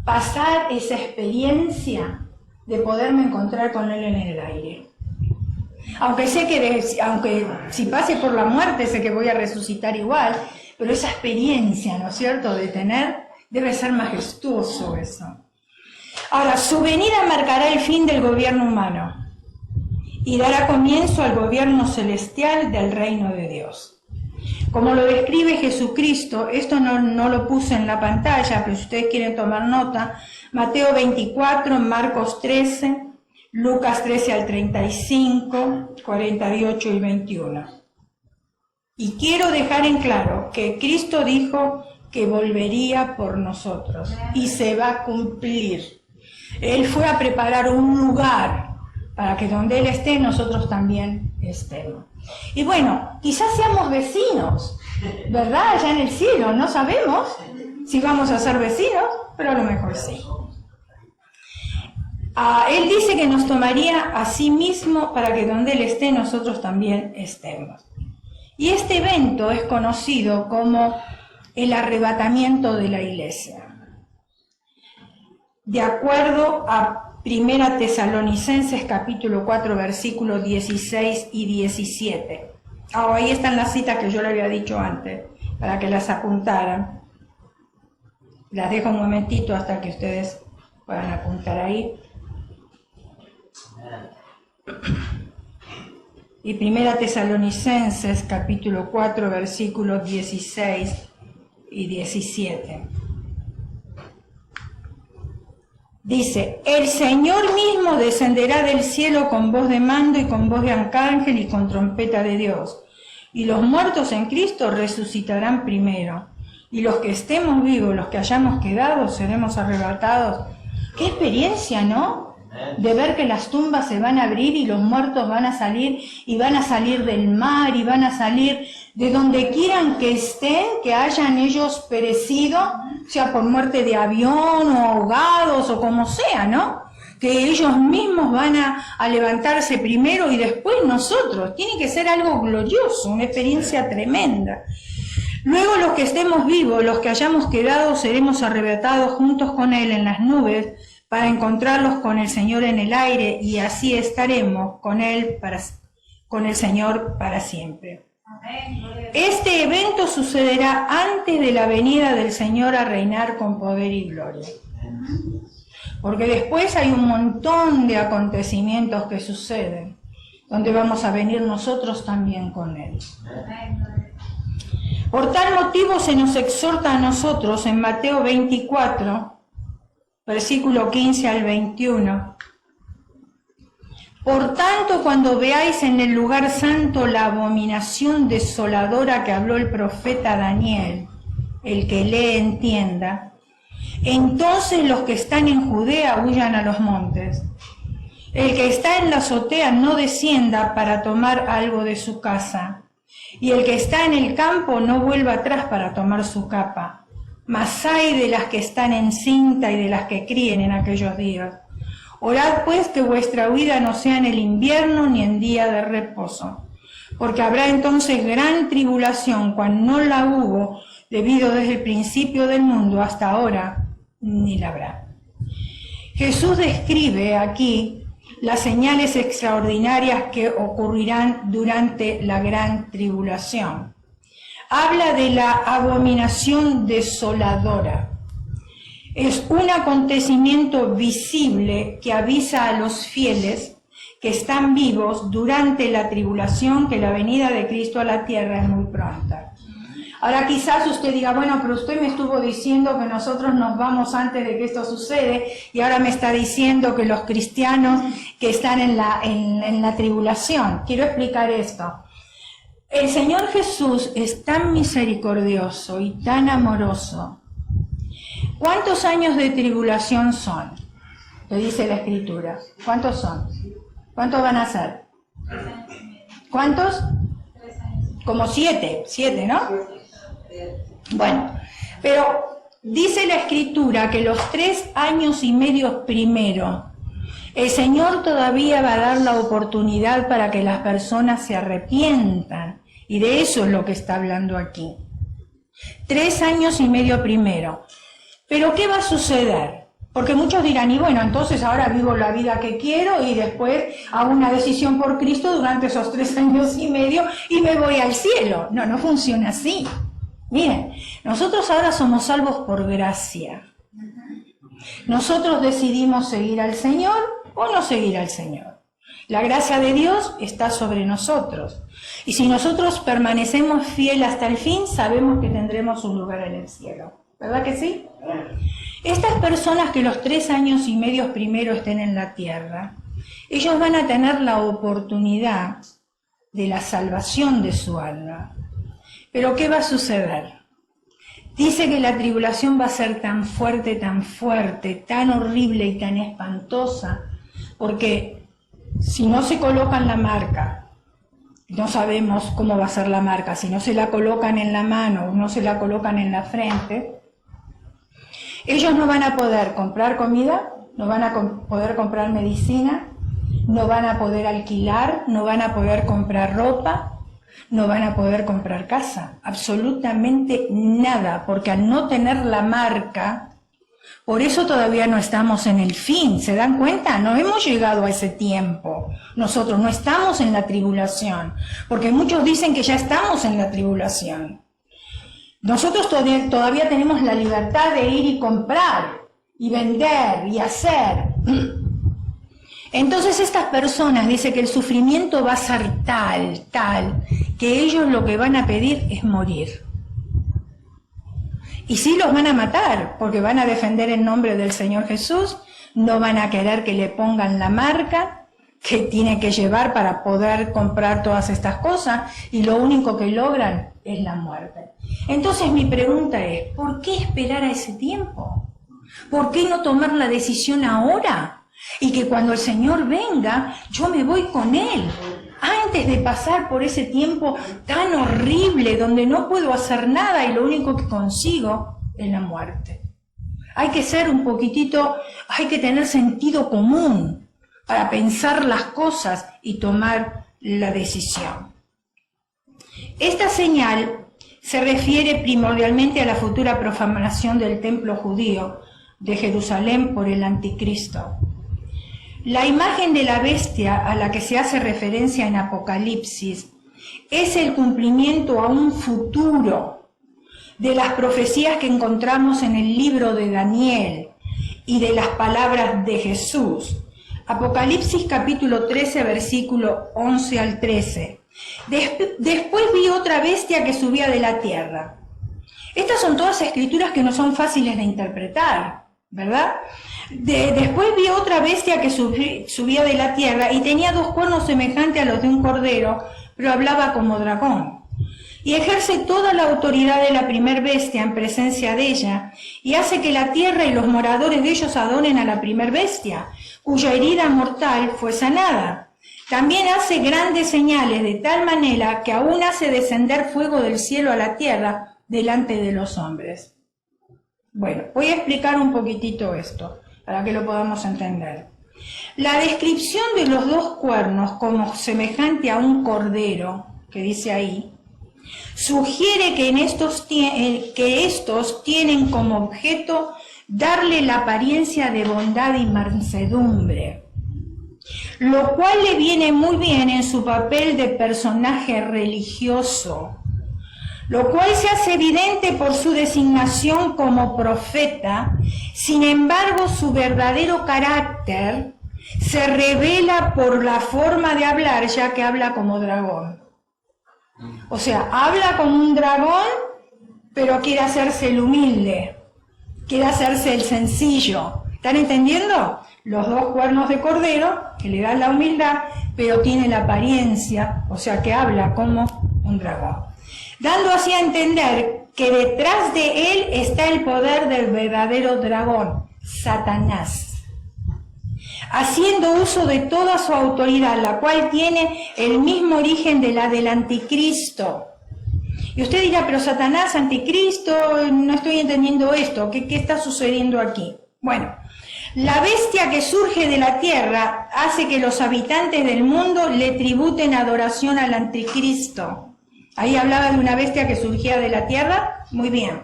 pasar esa experiencia de poderme encontrar con Él en el aire. Aunque sé aunque si pase por la muerte, sé que voy a resucitar igual, pero esa experiencia, ¿no es cierto?, de tener, debe ser majestuoso eso. Ahora, su venida marcará el fin del gobierno humano y dará comienzo al gobierno celestial del reino de Dios. Como lo describe Jesucristo, esto no lo puse en la pantalla, pero si ustedes quieren tomar nota, Mateo 24, Marcos 13, Lucas 13 al 35, 48 y 21. Y quiero dejar en claro que Cristo dijo que volvería por nosotros y se va a cumplir. Él fue a preparar un lugar para que donde Él esté, nosotros también estemos. Y bueno, quizás seamos vecinos, ¿verdad? Allá en el cielo, no sabemos si vamos a ser vecinos, pero a lo mejor sí. Él dice que nos tomaría a sí mismo para que donde Él esté, nosotros también estemos. Y este evento es conocido como el arrebatamiento de la iglesia. De acuerdo a 1 Tesalonicenses capítulo 4 versículos 16 y 17. Ahí están las citas que yo le había dicho antes, para que las apuntaran. Las dejo un momentito hasta que ustedes puedan apuntar ahí. Y 1 Tesalonicenses capítulo 4 versículos 16 y 17. Dice, el Señor mismo descenderá del cielo con voz de mando y con voz de arcángel y con trompeta de Dios. Y los muertos en Cristo resucitarán primero. Y los que estemos vivos, los que hayamos quedado, seremos arrebatados. ¡Qué experiencia!, ¿no? De ver que las tumbas se van a abrir y los muertos van a salir, y van a salir del mar, y van a salir de donde quieran que estén, que hayan ellos perecido, sea por muerte de avión o ahogados o como sea, ¿no? Que ellos mismos van a levantarse primero y después nosotros. Tiene que ser algo glorioso, una experiencia tremenda. Luego los que estemos vivos, los que hayamos quedado, seremos arrebatados juntos con Él en las nubes para encontrarlos con el Señor en el aire, y así estaremos con Él, con el Señor para siempre. Este evento sucederá antes de la venida del Señor a reinar con poder y gloria. Porque después hay un montón de acontecimientos que suceden, donde vamos a venir nosotros también con Él. Por tal motivo se nos exhorta a nosotros en Mateo 24, versículo 15 al 21. Por tanto, cuando veáis en el lugar santo la abominación desoladora que habló el profeta Daniel, el que lee entienda, entonces los que están en Judea huyan a los montes. El que está en la azotea no descienda para tomar algo de su casa, y el que está en el campo no vuelva atrás para tomar su capa. Mas ay de las que están encinta y de las que críen en aquellos días. Orad pues que vuestra huida no sea en el invierno ni en día de reposo, porque habrá entonces gran tribulación, cual no la hubo debido desde el principio del mundo hasta ahora, ni la habrá. Jesús describe aquí las señales extraordinarias que ocurrirán durante la gran tribulación. Habla de la abominación desoladora. Es un acontecimiento visible que avisa a los fieles que están vivos durante la tribulación, que la venida de Cristo a la tierra es muy pronta. Ahora quizás usted diga, bueno, pero usted me estuvo diciendo que nosotros nos vamos antes de que esto sucede, y ahora me está diciendo que los cristianos que están en la tribulación. Quiero explicar esto. El Señor Jesús es tan misericordioso y tan amoroso. ¿Cuántos años de tribulación son? Lo dice la Escritura. ¿Cuántos son? ¿Cuántos van a ser? ¿Cuántos? Como 7, ¿no? Bueno, pero dice la Escritura que los 3 años y medio primero, el Señor todavía va a dar la oportunidad para que las personas se arrepientan. Y de eso es lo que está hablando aquí. 3 años y medio primero. Pero ¿qué va a suceder? Porque muchos dirán, y bueno, entonces ahora vivo la vida que quiero y después hago una decisión por Cristo durante esos 3 años y medio y me voy al cielo. No, no funciona así. Miren, nosotros ahora somos salvos por gracia. Nosotros decidimos seguir al Señor o no seguir al Señor. La gracia de Dios está sobre nosotros. Y si nosotros permanecemos fieles hasta el fin, sabemos que tendremos un lugar en el cielo. ¿Verdad que sí? Estas personas que los 3 años y medio primero estén en la tierra, ellos van a tener la oportunidad de la salvación de su alma. Pero ¿qué va a suceder? Dice que la tribulación va a ser tan fuerte, tan horrible y tan espantosa, porque si no se colocan la marca, no sabemos cómo va a ser la marca, si no se la colocan en la mano o no se la colocan en la frente, ellos no van a poder comprar comida, no van a poder comprar medicina, no van a poder alquilar, no van a poder comprar ropa, no van a poder comprar casa, absolutamente nada, porque al no tener la marca, por eso todavía no estamos en el fin. ¿Se dan cuenta? No hemos llegado a ese tiempo. Nosotros no estamos en la tribulación, porque muchos dicen que ya estamos en la tribulación. Nosotros todavía tenemos la libertad de ir y comprar, y vender, y hacer. Entonces estas personas dicen que el sufrimiento va a ser tal, que ellos lo que van a pedir es morir. Y sí los van a matar, porque van a defender el nombre del Señor Jesús, no van a querer que le pongan la marca que tiene que llevar para poder comprar todas estas cosas, y lo único que logran es la muerte. Entonces mi pregunta es, ¿por qué esperar a ese tiempo? ¿Por qué no tomar la decisión ahora? Y que cuando el Señor venga, yo me voy con Él, antes de pasar por ese tiempo tan horrible donde no puedo hacer nada y lo único que consigo es la muerte. Hay que ser un poquitito, hay que tener sentido común para pensar las cosas y tomar la decisión. Esta señal se refiere primordialmente a la futura profanación del templo judío de Jerusalén por el anticristo. La imagen de la bestia a la que se hace referencia en Apocalipsis es el cumplimiento a un futuro de las profecías que encontramos en el libro de Daniel y de las palabras de Jesús. Apocalipsis capítulo 13, versículo 11 al 13. Después vi otra bestia que subía de la tierra. Estas son todas escrituras que no son fáciles de interpretar, ¿verdad? Después vi otra bestia que subía de la tierra y tenía 2 cuernos semejantes a los de un cordero, pero hablaba como dragón. Y ejerce toda la autoridad de la primer bestia en presencia de ella, y hace que la tierra y los moradores de ellos adoren a la primer bestia, cuya herida mortal fue sanada. También hace grandes señales de tal manera que aún hace descender fuego del cielo a la tierra delante de los hombres. Bueno, voy a explicar un poquitito esto, para que lo podamos entender. La descripción de los 2 cuernos como semejante a un cordero, que dice ahí, sugiere que estos tienen como objeto darle la apariencia de bondad y mansedumbre, lo cual le viene muy bien en su papel de personaje religioso, lo cual se hace evidente por su designación como profeta. Sin embargo, su verdadero carácter se revela por la forma de hablar, ya que habla como dragón. O sea, habla como un dragón, pero quiere hacerse el humilde, quiere hacerse el sencillo. ¿Están entendiendo? Los 2 cuernos de cordero, que le dan la humildad, pero tiene la apariencia, o sea, que habla como un dragón, dando así a entender que detrás de él está el poder del verdadero dragón, Satanás, haciendo uso de toda su autoridad, la cual tiene el mismo origen de la del anticristo. Y usted dirá, pero Satanás, anticristo, no estoy entendiendo esto, ¿qué está sucediendo aquí? Bueno, la bestia que surge de la tierra hace que los habitantes del mundo le tributen adoración al anticristo. Ahí hablaba de una bestia que surgía de la tierra. Muy bien.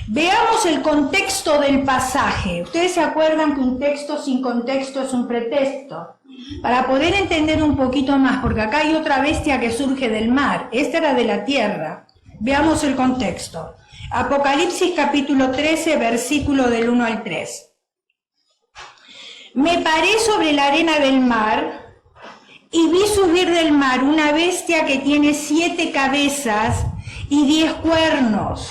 Veamos el contexto del pasaje. Ustedes se acuerdan que un texto sin contexto es un pretexto. Para poder entender un poquito más, porque acá hay otra bestia que surge del mar. Esta era de la tierra. Veamos el contexto. Apocalipsis capítulo 13, versículo del 1 al 3. Me paré sobre la arena del mar y vi subir del mar una bestia que tiene 7 cabezas y 10 cuernos,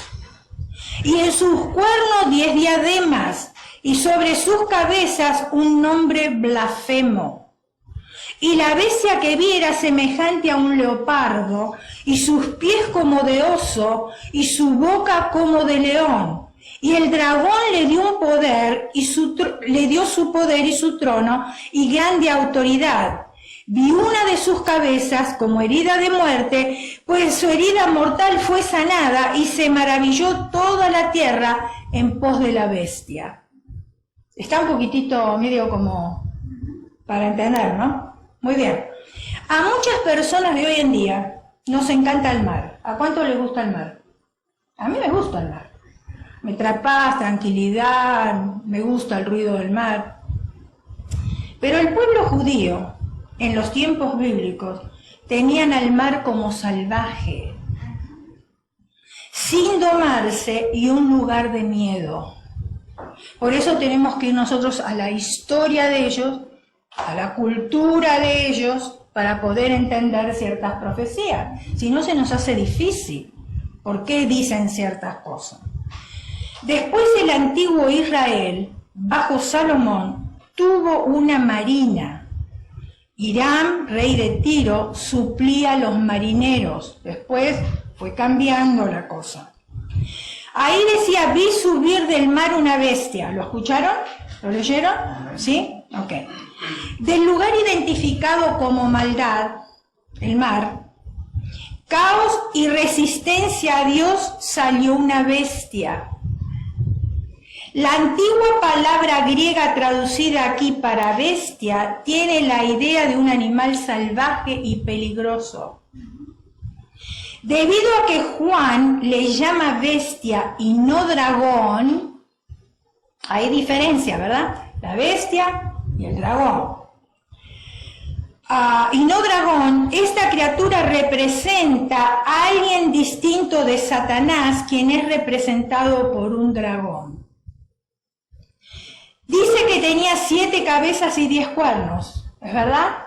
y en sus cuernos 10 diademas, y sobre sus cabezas un nombre blasfemo. Y la bestia que vi era semejante a un leopardo, y sus pies como de oso, y su boca como de león. Y el dragón le dio un poder, le dio su poder y su trono, y grande autoridad. Vi una de sus cabezas como herida de muerte, pues su herida mortal fue sanada, y se maravilló toda la tierra en pos de la bestia. Está un poquitito medio como para entender, ¿no? Muy bien. A muchas personas de hoy en día nos encanta el mar. ¿A cuánto les gusta el mar? A mí me gusta el mar. Me trae paz, tranquilidad, me gusta el ruido del mar. Pero el pueblo judío, en los tiempos bíblicos, tenían al mar como salvaje, sin domarse y un lugar de miedo. Por eso tenemos que ir nosotros a la historia de ellos, a la cultura de ellos, para poder entender ciertas profecías. Si no, se nos hace difícil. ¿Por qué dicen ciertas cosas? Después el antiguo Israel, bajo Salomón, tuvo una marina. Hiram, rey de Tiro, suplía a los marineros. Después fue cambiando la cosa. Ahí decía, vi subir del mar una bestia. ¿Lo escucharon? ¿Lo leyeron? ¿Sí? Ok. Del lugar identificado como maldad, el mar, caos y resistencia a Dios, salió una bestia. La antigua palabra griega traducida aquí para bestia tiene la idea de un animal salvaje y peligroso. Debido a que Juan le llama bestia y no dragón, hay diferencia, ¿verdad? La bestia y el dragón. Y no dragón, esta criatura representa a alguien distinto de Satanás, quien es representado por un dragón. Dice que tenía 7 cabezas y 10 cuernos, ¿es verdad?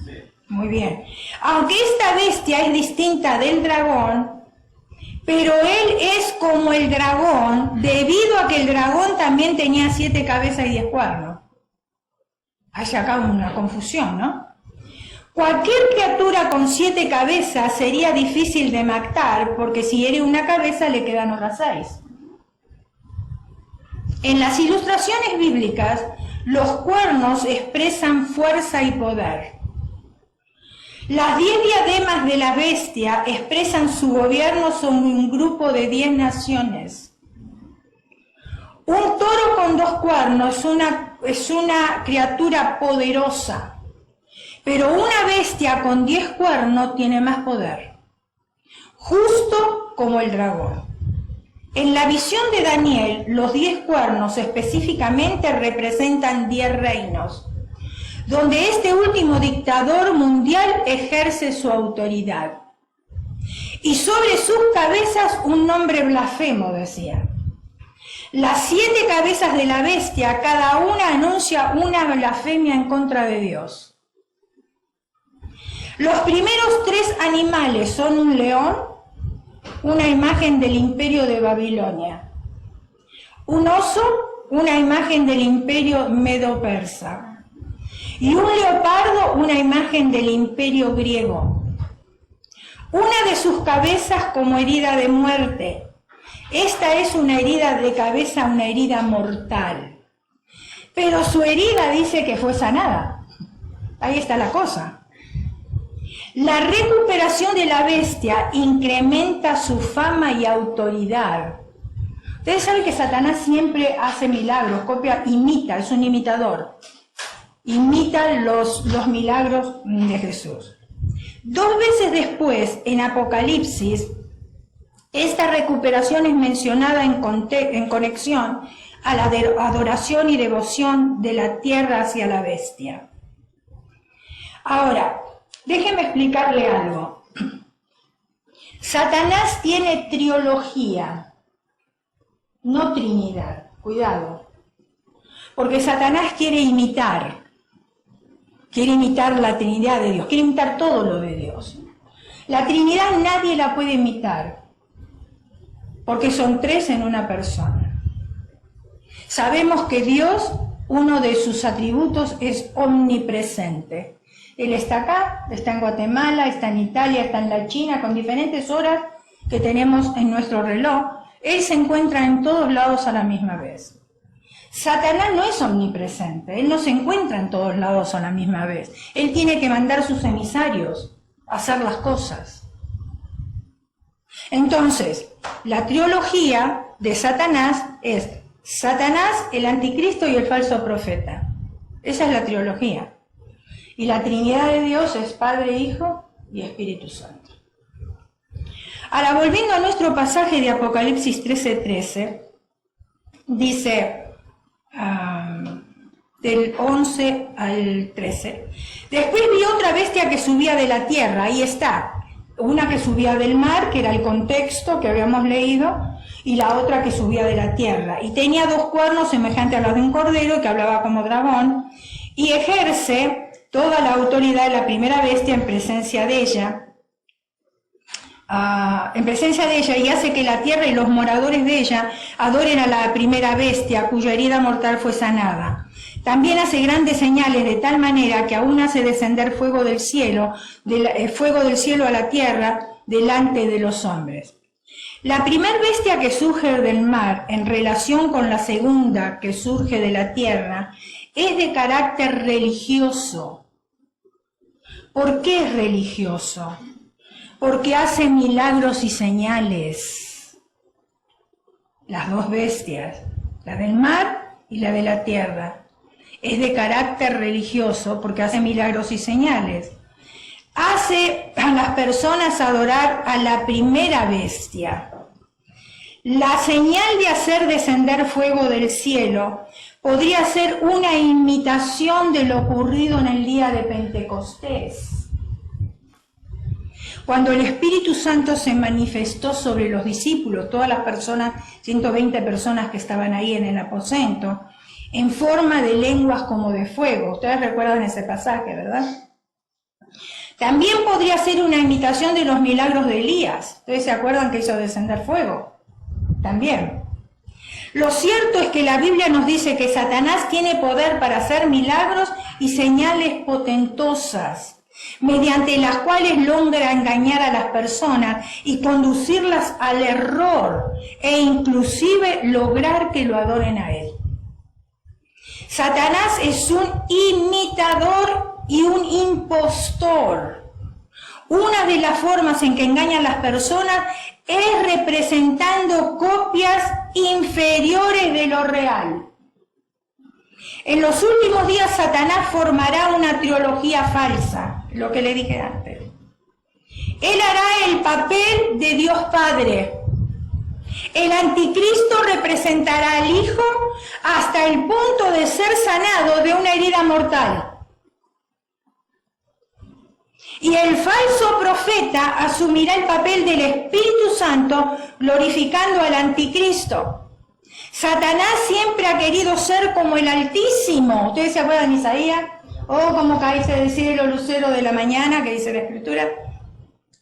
Sí. Muy bien. Aunque esta bestia es distinta del dragón, pero él es como el dragón, debido a que el dragón también tenía 7 cabezas y 10 cuernos. Hay acá una confusión, ¿no? Cualquier criatura con 7 cabezas sería difícil de matar, porque si hiere una cabeza le quedan otras 6. En las ilustraciones bíblicas, los cuernos expresan fuerza y poder. Las 10 diademas de la bestia expresan su gobierno sobre un grupo de 10 naciones. Un toro con 2 cuernos es una criatura poderosa, pero una bestia con 10 cuernos tiene más poder, justo como el dragón. En la visión de Daniel, los 10 cuernos específicamente representan 10 reinos, donde este último dictador mundial ejerce su autoridad. Y sobre sus cabezas un nombre blasfemo, decía. Las 7 cabezas de la bestia, cada una anuncia una blasfemia en contra de Dios. Los primeros 3 animales son un león, una imagen del imperio de Babilonia, un oso, una imagen del imperio medo-persa, y un leopardo, una imagen del imperio griego. una de sus cabezas como herida de muerte. Esta es una herida de cabeza, una herida mortal. Pero su herida dice que fue sanada. Ahí está la cosa. La recuperación de la bestia incrementa su fama y autoridad. Ustedes saben que Satanás siempre hace milagros, imita, es un imitador. Imita los milagros de Jesús. 2 veces después, en Apocalipsis, esta recuperación es mencionada en conexión a la adoración y devoción de la tierra hacia la bestia. Ahora, déjeme explicarle algo. Satanás tiene triología, no trinidad. Cuidado. Porque Satanás quiere imitar la Trinidad de Dios, quiere imitar todo lo de Dios. La Trinidad nadie la puede imitar, porque son 3 en una persona. Sabemos que Dios, uno de sus atributos es omnipresente. Él está acá, está en Guatemala, está en Italia, está en la China, con diferentes horas que tenemos en nuestro reloj. Él se encuentra en todos lados a la misma vez. Satanás no es omnipresente, él no se encuentra en todos lados a la misma vez. Él tiene que mandar sus emisarios a hacer las cosas. Entonces, la trilogía de Satanás es Satanás, el anticristo y el falso profeta. Esa es la trilogía. Y la Trinidad de Dios es Padre, Hijo y Espíritu Santo. Ahora, volviendo a nuestro pasaje de Apocalipsis 13:13, dice del 11 al 13. Después vi otra bestia que subía de la tierra, ahí está, una que subía del mar, que era el contexto que habíamos leído, y la otra que subía de la tierra, y tenía 2 cuernos semejantes a los de un cordero, que hablaba como dragón, y ejerce toda la autoridad de la primera bestia en presencia de ella, y hace que la tierra y los moradores de ella adoren a la primera bestia cuya herida mortal fue sanada. También hace grandes señales de tal manera que aún hace descender fuego del cielo a la tierra delante de los hombres. La primera bestia que surge del mar en relación con la segunda que surge de la tierra es de carácter religioso. ¿Por qué es religioso? Porque hace milagros y señales. Las 2 bestias, la del mar y la de la tierra. Es de carácter religioso porque hace milagros y señales. Hace a las personas adorar a la primera bestia. La señal de hacer descender fuego del cielo podría ser una imitación de lo ocurrido en el día de Pentecostés. Cuando el Espíritu Santo se manifestó sobre los discípulos, todas las personas, 120 personas que estaban ahí en el aposento, en forma de lenguas como de fuego. Ustedes recuerdan ese pasaje, ¿verdad? También podría ser una imitación de los milagros de Elías. ¿Ustedes se acuerdan que hizo descender fuego? También. Lo cierto es que la Biblia nos dice que Satanás tiene poder para hacer milagros y señales potentosas, mediante las cuales logra engañar a las personas y conducirlas al error e inclusive lograr que lo adoren a él. Satanás es un imitador y un impostor. Una de las formas en que engaña a las personas es representando copias inferiores de lo real. En los últimos días Satanás formará una trilogía falsa, lo que le dije antes. Él hará el papel de Dios Padre. El anticristo representará al Hijo hasta el punto de ser sanado de una herida mortal. Y el falso profeta asumirá el papel del Espíritu Santo glorificando al anticristo. Satanás siempre ha querido ser como el Altísimo. ¿Ustedes se acuerdan de Isaías? O como caíste del cielo, lucero de la mañana, que dice la Escritura.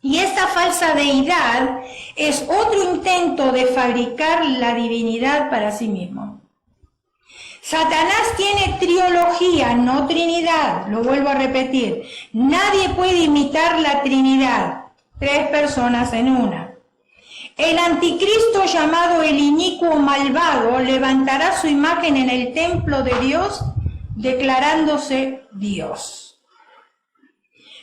Y esta falsa deidad es otro intento de fabricar la divinidad para sí mismo. Satanás tiene trilogía, no Trinidad, lo vuelvo a repetir. Nadie puede imitar la Trinidad. 3 personas en una. El anticristo, llamado el inicuo malvado, levantará su imagen en el templo de Dios, declarándose Dios.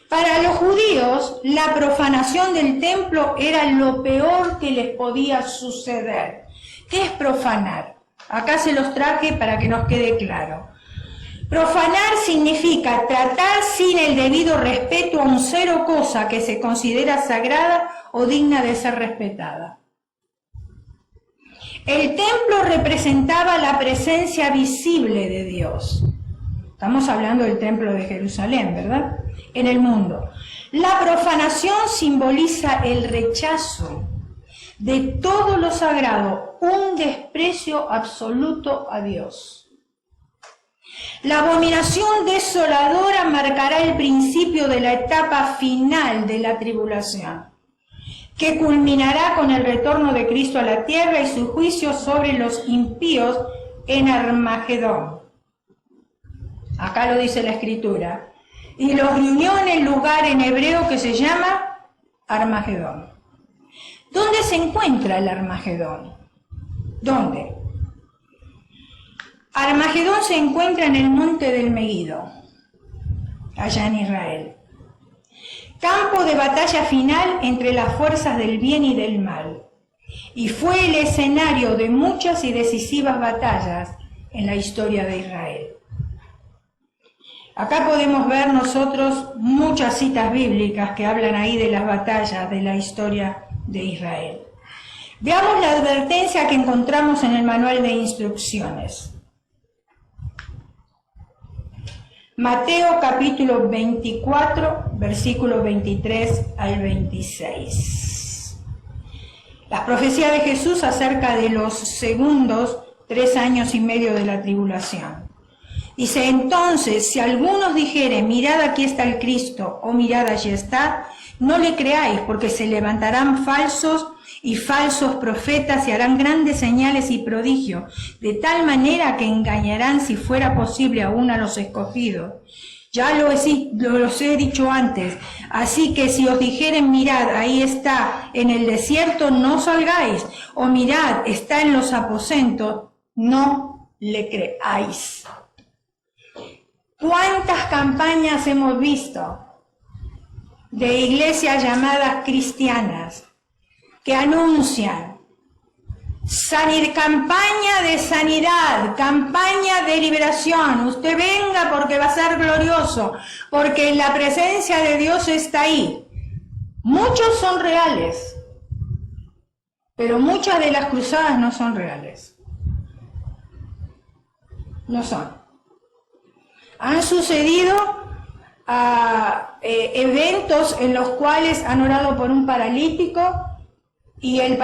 Para los judíos, la profanación del templo era lo peor que les podía suceder. ¿Qué es profanar? Acá se los traje para que nos quede claro. Profanar significa tratar sin el debido respeto a un ser o cosa que se considera sagrada o digna de ser respetada. El templo representaba la presencia visible de Dios. Estamos hablando del templo de Jerusalén, ¿verdad? En el mundo. La profanación simboliza el rechazo de todo lo sagrado, un desprecio absoluto a Dios. La abominación desoladora marcará el principio de la etapa final de la tribulación, que culminará con el retorno de Cristo a la tierra y su juicio sobre los impíos en Armagedón. Acá lo dice la Escritura. Y los reunió en el lugar en hebreo que se llama Armagedón. ¿Dónde se encuentra el Armagedón? ¿Dónde? Armagedón se encuentra en el monte del Meguido, allá en Israel. Campo de batalla final entre las fuerzas del bien y del mal. Y fue el escenario de muchas y decisivas batallas en la historia de Israel. Acá podemos ver nosotros muchas citas bíblicas que hablan ahí de las batallas de la historia de Israel. Veamos la advertencia que encontramos en el manual de instrucciones. Mateo capítulo 24, versículos 23 al 26. La profecía de Jesús acerca de los segundos 3 años y medio de la tribulación. Dice, entonces, si algunos dijeren, mirad aquí está el Cristo, o mirad allí está, no le creáis, porque se levantarán falsos y falsos profetas y harán grandes señales y prodigios, de tal manera que engañarán, si fuera posible, aún a los escogidos. Ya los he dicho antes, así que si os dijeren, mirad, ahí está, en el desierto, no salgáis, o mirad, está en los aposentos, no le creáis. ¿Cuántas campañas hemos visto de iglesias llamadas cristianas que anuncian campaña de sanidad, campaña de liberación? Usted venga porque va a ser glorioso, porque la presencia de Dios está ahí. Muchos son reales, pero muchas de las cruzadas no son reales. No son. Han sucedido eventos en los cuales han orado por un paralítico y el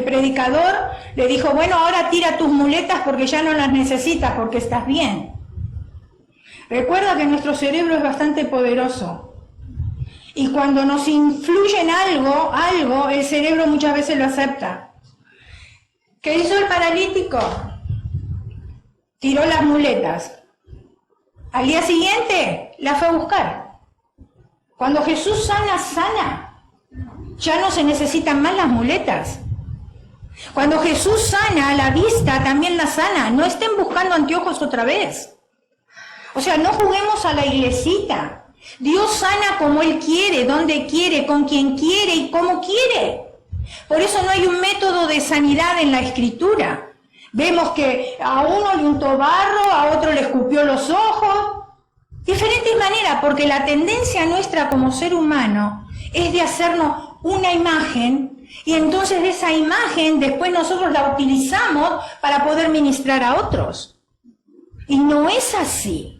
predicador le dijo, bueno, ahora tira tus muletas porque ya no las necesitas, porque estás bien. Recuerda que nuestro cerebro es bastante poderoso y cuando nos influye en algo, el cerebro muchas veces lo acepta. ¿Qué hizo el paralítico? Tiró las muletas. Al día siguiente la fue a buscar. Cuando Jesús sana. Ya no se necesitan más las muletas. Cuando Jesús sana, la vista también la sana. No estén buscando anteojos otra vez. O sea, no juguemos a la iglesita. Dios sana como Él quiere, donde quiere, con quien quiere y como quiere. Por eso no hay un método de sanidad en la Escritura. Vemos que a uno le untó barro, a otro le escupió los ojos. Diferentes maneras, porque la tendencia nuestra como ser humano es de hacernos una imagen y entonces de esa imagen después nosotros la utilizamos para poder ministrar a otros. Y no es así.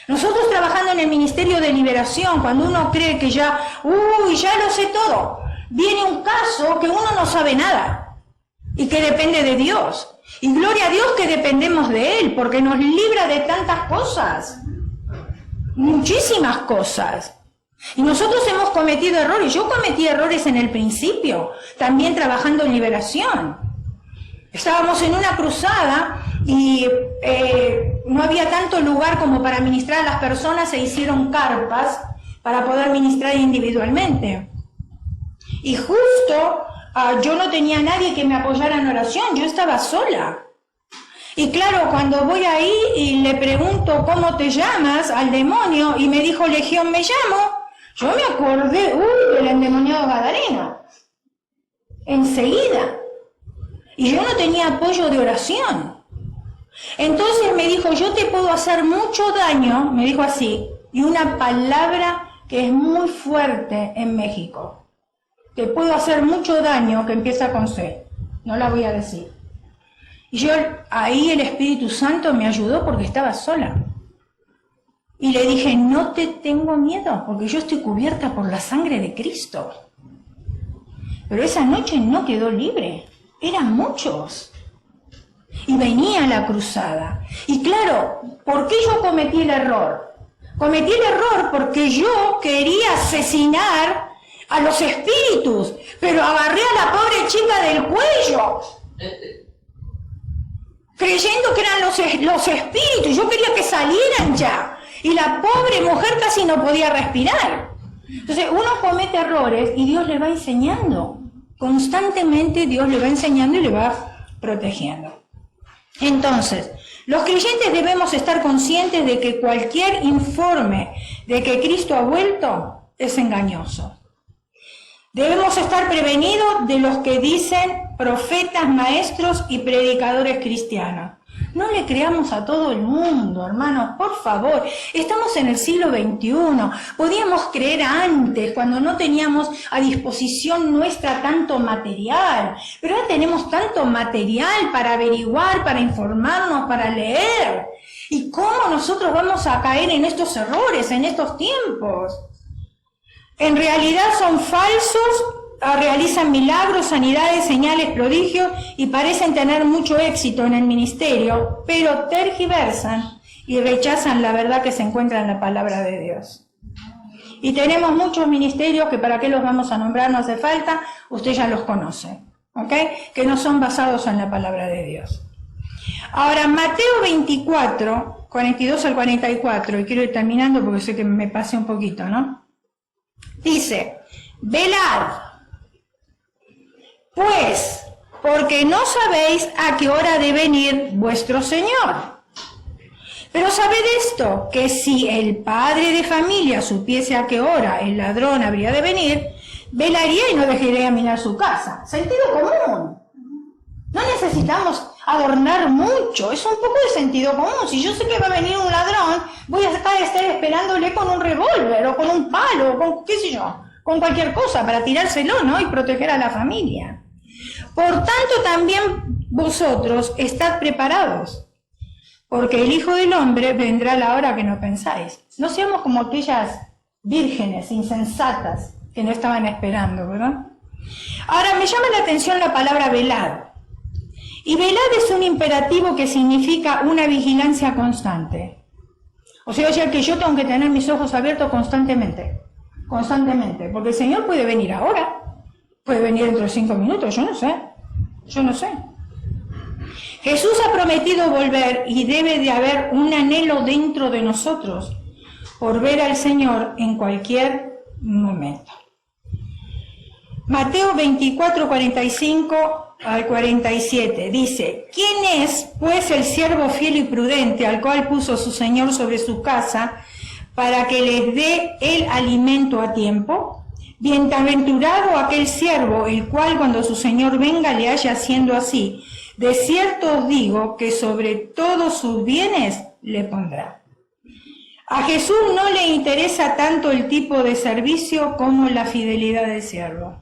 Nosotros trabajando en el Ministerio de Liberación, cuando uno cree que ya lo sé todo, viene un caso que uno no sabe nada y que depende de Dios. Y gloria a Dios que dependemos de Él, porque nos libra de tantas cosas, muchísimas cosas. Y nosotros hemos cometido errores. Yo cometí errores en el principio, también trabajando en liberación. Estábamos en una cruzada y no había tanto lugar como para ministrar a las personas, se hicieron carpas para poder ministrar individualmente. Y justo yo no tenía nadie que me apoyara en oración, yo estaba sola. Y claro, cuando voy ahí y le pregunto cómo te llamas al demonio y me dijo Legión me llamo, yo me acordé, del endemoniado Gadareno, enseguida. Y yo no tenía apoyo de oración. Entonces me dijo, yo te puedo hacer mucho daño, me dijo así, y una palabra que es muy fuerte en México. Te puedo hacer mucho daño, que empieza con C, no la voy a decir. Y yo, ahí el Espíritu Santo me ayudó porque estaba sola. Y le dije, no te tengo miedo, porque yo estoy cubierta por la sangre de Cristo. Pero esa noche no quedó libre, eran muchos. Y venía la cruzada. Y claro, ¿por qué yo cometí el error? Cometí el error porque yo quería asesinar a los espíritus, pero agarré a la pobre chica del cuello, creyendo que eran los espíritus. Yo quería que salieran ya. Y la pobre mujer casi no podía respirar. Entonces uno comete errores y Dios le va enseñando. Constantemente Dios le va enseñando y le va protegiendo. Entonces, los creyentes debemos estar conscientes de que cualquier informe de que Cristo ha vuelto es engañoso. Debemos estar prevenidos de los que dicen profetas, maestros y predicadores cristianos. No le creamos a todo el mundo, hermanos, por favor. Estamos en el siglo XXI. Podíamos creer antes, cuando no teníamos a disposición nuestra tanto material. Pero ahora tenemos tanto material para averiguar, para informarnos, para leer. ¿Y cómo nosotros vamos a caer en estos errores, en estos tiempos? En realidad son falsos, realizan milagros, sanidades, señales, prodigios y parecen tener mucho éxito en el ministerio, pero tergiversan y rechazan la verdad que se encuentra en la palabra de Dios. Y tenemos muchos ministerios que para qué los vamos a nombrar no hace falta, usted ya los conoce, ¿ok? Que no son basados en la palabra de Dios. Ahora, Mateo 24, 42 al 44, y quiero ir terminando porque sé que me pasé un poquito, ¿no? Dice, velad, pues, porque no sabéis a qué hora de venir vuestro Señor. Pero sabed esto, que si el padre de familia supiese a qué hora el ladrón habría de venir, velaría y no dejaría mirar su casa. Sentido común. No necesitamos adornar mucho, es un poco de sentido común. Si yo sé que va a venir un ladrón, voy a estar esperándole con un revólver o con un palo, o con qué sé yo, con cualquier cosa para tirárselo, ¿no? Y proteger a la familia. Por tanto, también vosotros estad preparados, porque el Hijo del Hombre vendrá a la hora que no pensáis. No seamos como aquellas vírgenes insensatas que no estaban esperando, ¿verdad? Ahora, me llama la atención la palabra velad. Y velad es un imperativo que significa una vigilancia constante. O sea que yo tengo que tener mis ojos abiertos constantemente, porque el Señor puede venir ahora. Puede venir dentro de 5 minutos, yo no sé. Jesús ha prometido volver y debe de haber un anhelo dentro de nosotros por ver al Señor en cualquier momento. Mateo 24, 45 al 47 dice, ¿quién es pues el siervo fiel y prudente al cual puso su Señor sobre su casa para que les dé el alimento a tiempo? Bienaventurado aquel siervo, el cual cuando su señor venga le haya haciendo así. De cierto os digo que sobre todos sus bienes le pondrá. A Jesús no le interesa tanto el tipo de servicio como la fidelidad del siervo.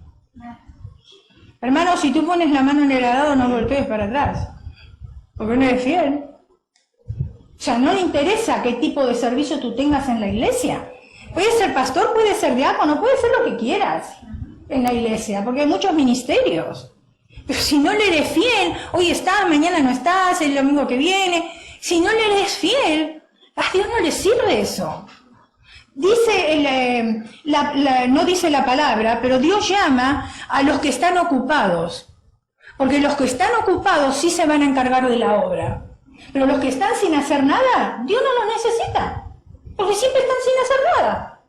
Hermano, si tú pones la mano en el arado, no voltees para atrás, porque no eres fiel. O sea, no le interesa qué tipo de servicio tú tengas en la iglesia. Puede ser pastor, puede ser diácono, puede ser lo que quieras en la iglesia, porque hay muchos ministerios. Pero si no le eres fiel, hoy estás, mañana no estás, el domingo que viene, si no le eres fiel, a Dios no le sirve eso. Dice, no dice la palabra, pero Dios llama a los que están ocupados, porque los que están ocupados sí se van a encargar de la obra, pero los que están sin hacer nada, Dios no los necesita. Porque siempre están sin hacer nada.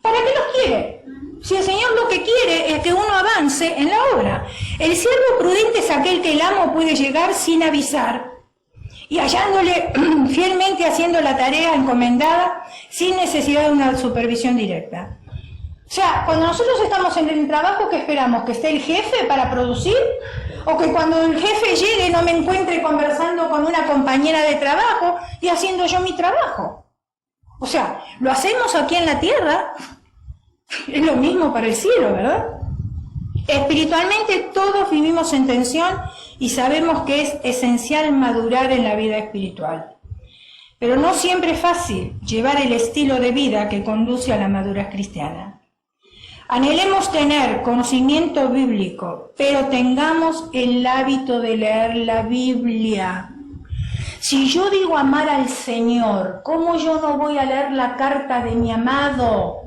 ¿Para qué los quiere? Si el Señor lo que quiere es que uno avance en la obra. El siervo prudente es aquel que el amo puede llegar sin avisar y hallándole fielmente haciendo la tarea encomendada sin necesidad de una supervisión directa. O sea, cuando nosotros estamos en el trabajo, ¿qué esperamos? ¿Que esté el jefe para producir? ¿O que cuando el jefe llegue no me encuentre conversando con una compañera de trabajo y haciendo yo mi trabajo? O sea, lo hacemos aquí en la tierra, es lo mismo para el cielo, ¿verdad? Espiritualmente todos vivimos en tensión y sabemos que es esencial madurar en la vida espiritual. Pero no siempre es fácil llevar el estilo de vida que conduce a la madurez cristiana. Anhelemos tener conocimiento bíblico, pero tengamos el hábito de leer la Biblia. Si yo digo amar al Señor, ¿cómo yo no voy a leer la carta de mi amado?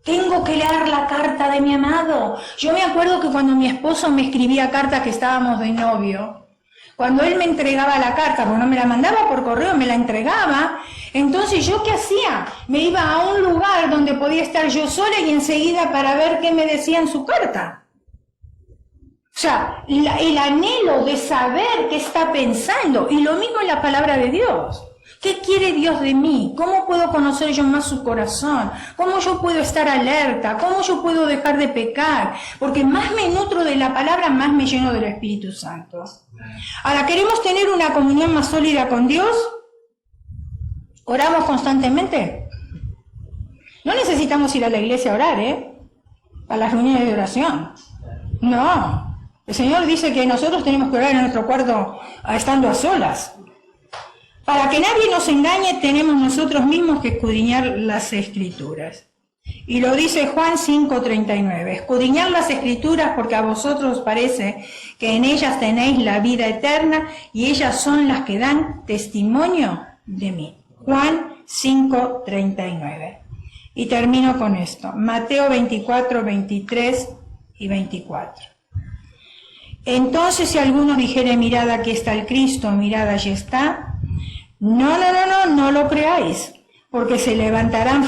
Tengo que leer la carta de mi amado. Yo me acuerdo que cuando mi esposo me escribía cartas que estábamos de novio, cuando él me entregaba la carta, porque no me la mandaba por correo, me la entregaba, entonces ¿yo qué hacía? Me iba a un lugar donde podía estar yo sola y enseguida para ver qué me decía en su carta. O sea, el anhelo de saber qué está pensando, y lo mismo en la palabra de Dios. ¿Qué quiere Dios de mí? ¿Cómo puedo conocer yo más su corazón? ¿Cómo yo puedo estar alerta? ¿Cómo yo puedo dejar de pecar? Porque más me nutro de la palabra, más me lleno del Espíritu Santo. Ahora, ¿queremos tener una comunión más sólida con Dios? ¿Oramos constantemente? No necesitamos ir a la iglesia a orar, a las reuniones de oración. No. El Señor dice que nosotros tenemos que orar en nuestro cuarto estando a solas. Para que nadie nos engañe, tenemos nosotros mismos que escudriñar las Escrituras. Y lo dice Juan 5:39. Escudriñar las Escrituras porque a vosotros os parece que en ellas tenéis la vida eterna y ellas son las que dan testimonio de mí. Juan 5:39. Y termino con esto. Mateo 24, 23 y 24. Entonces si alguno dijere, mirad aquí está el Cristo, mirad allí está, no lo creáis, porque se levantarán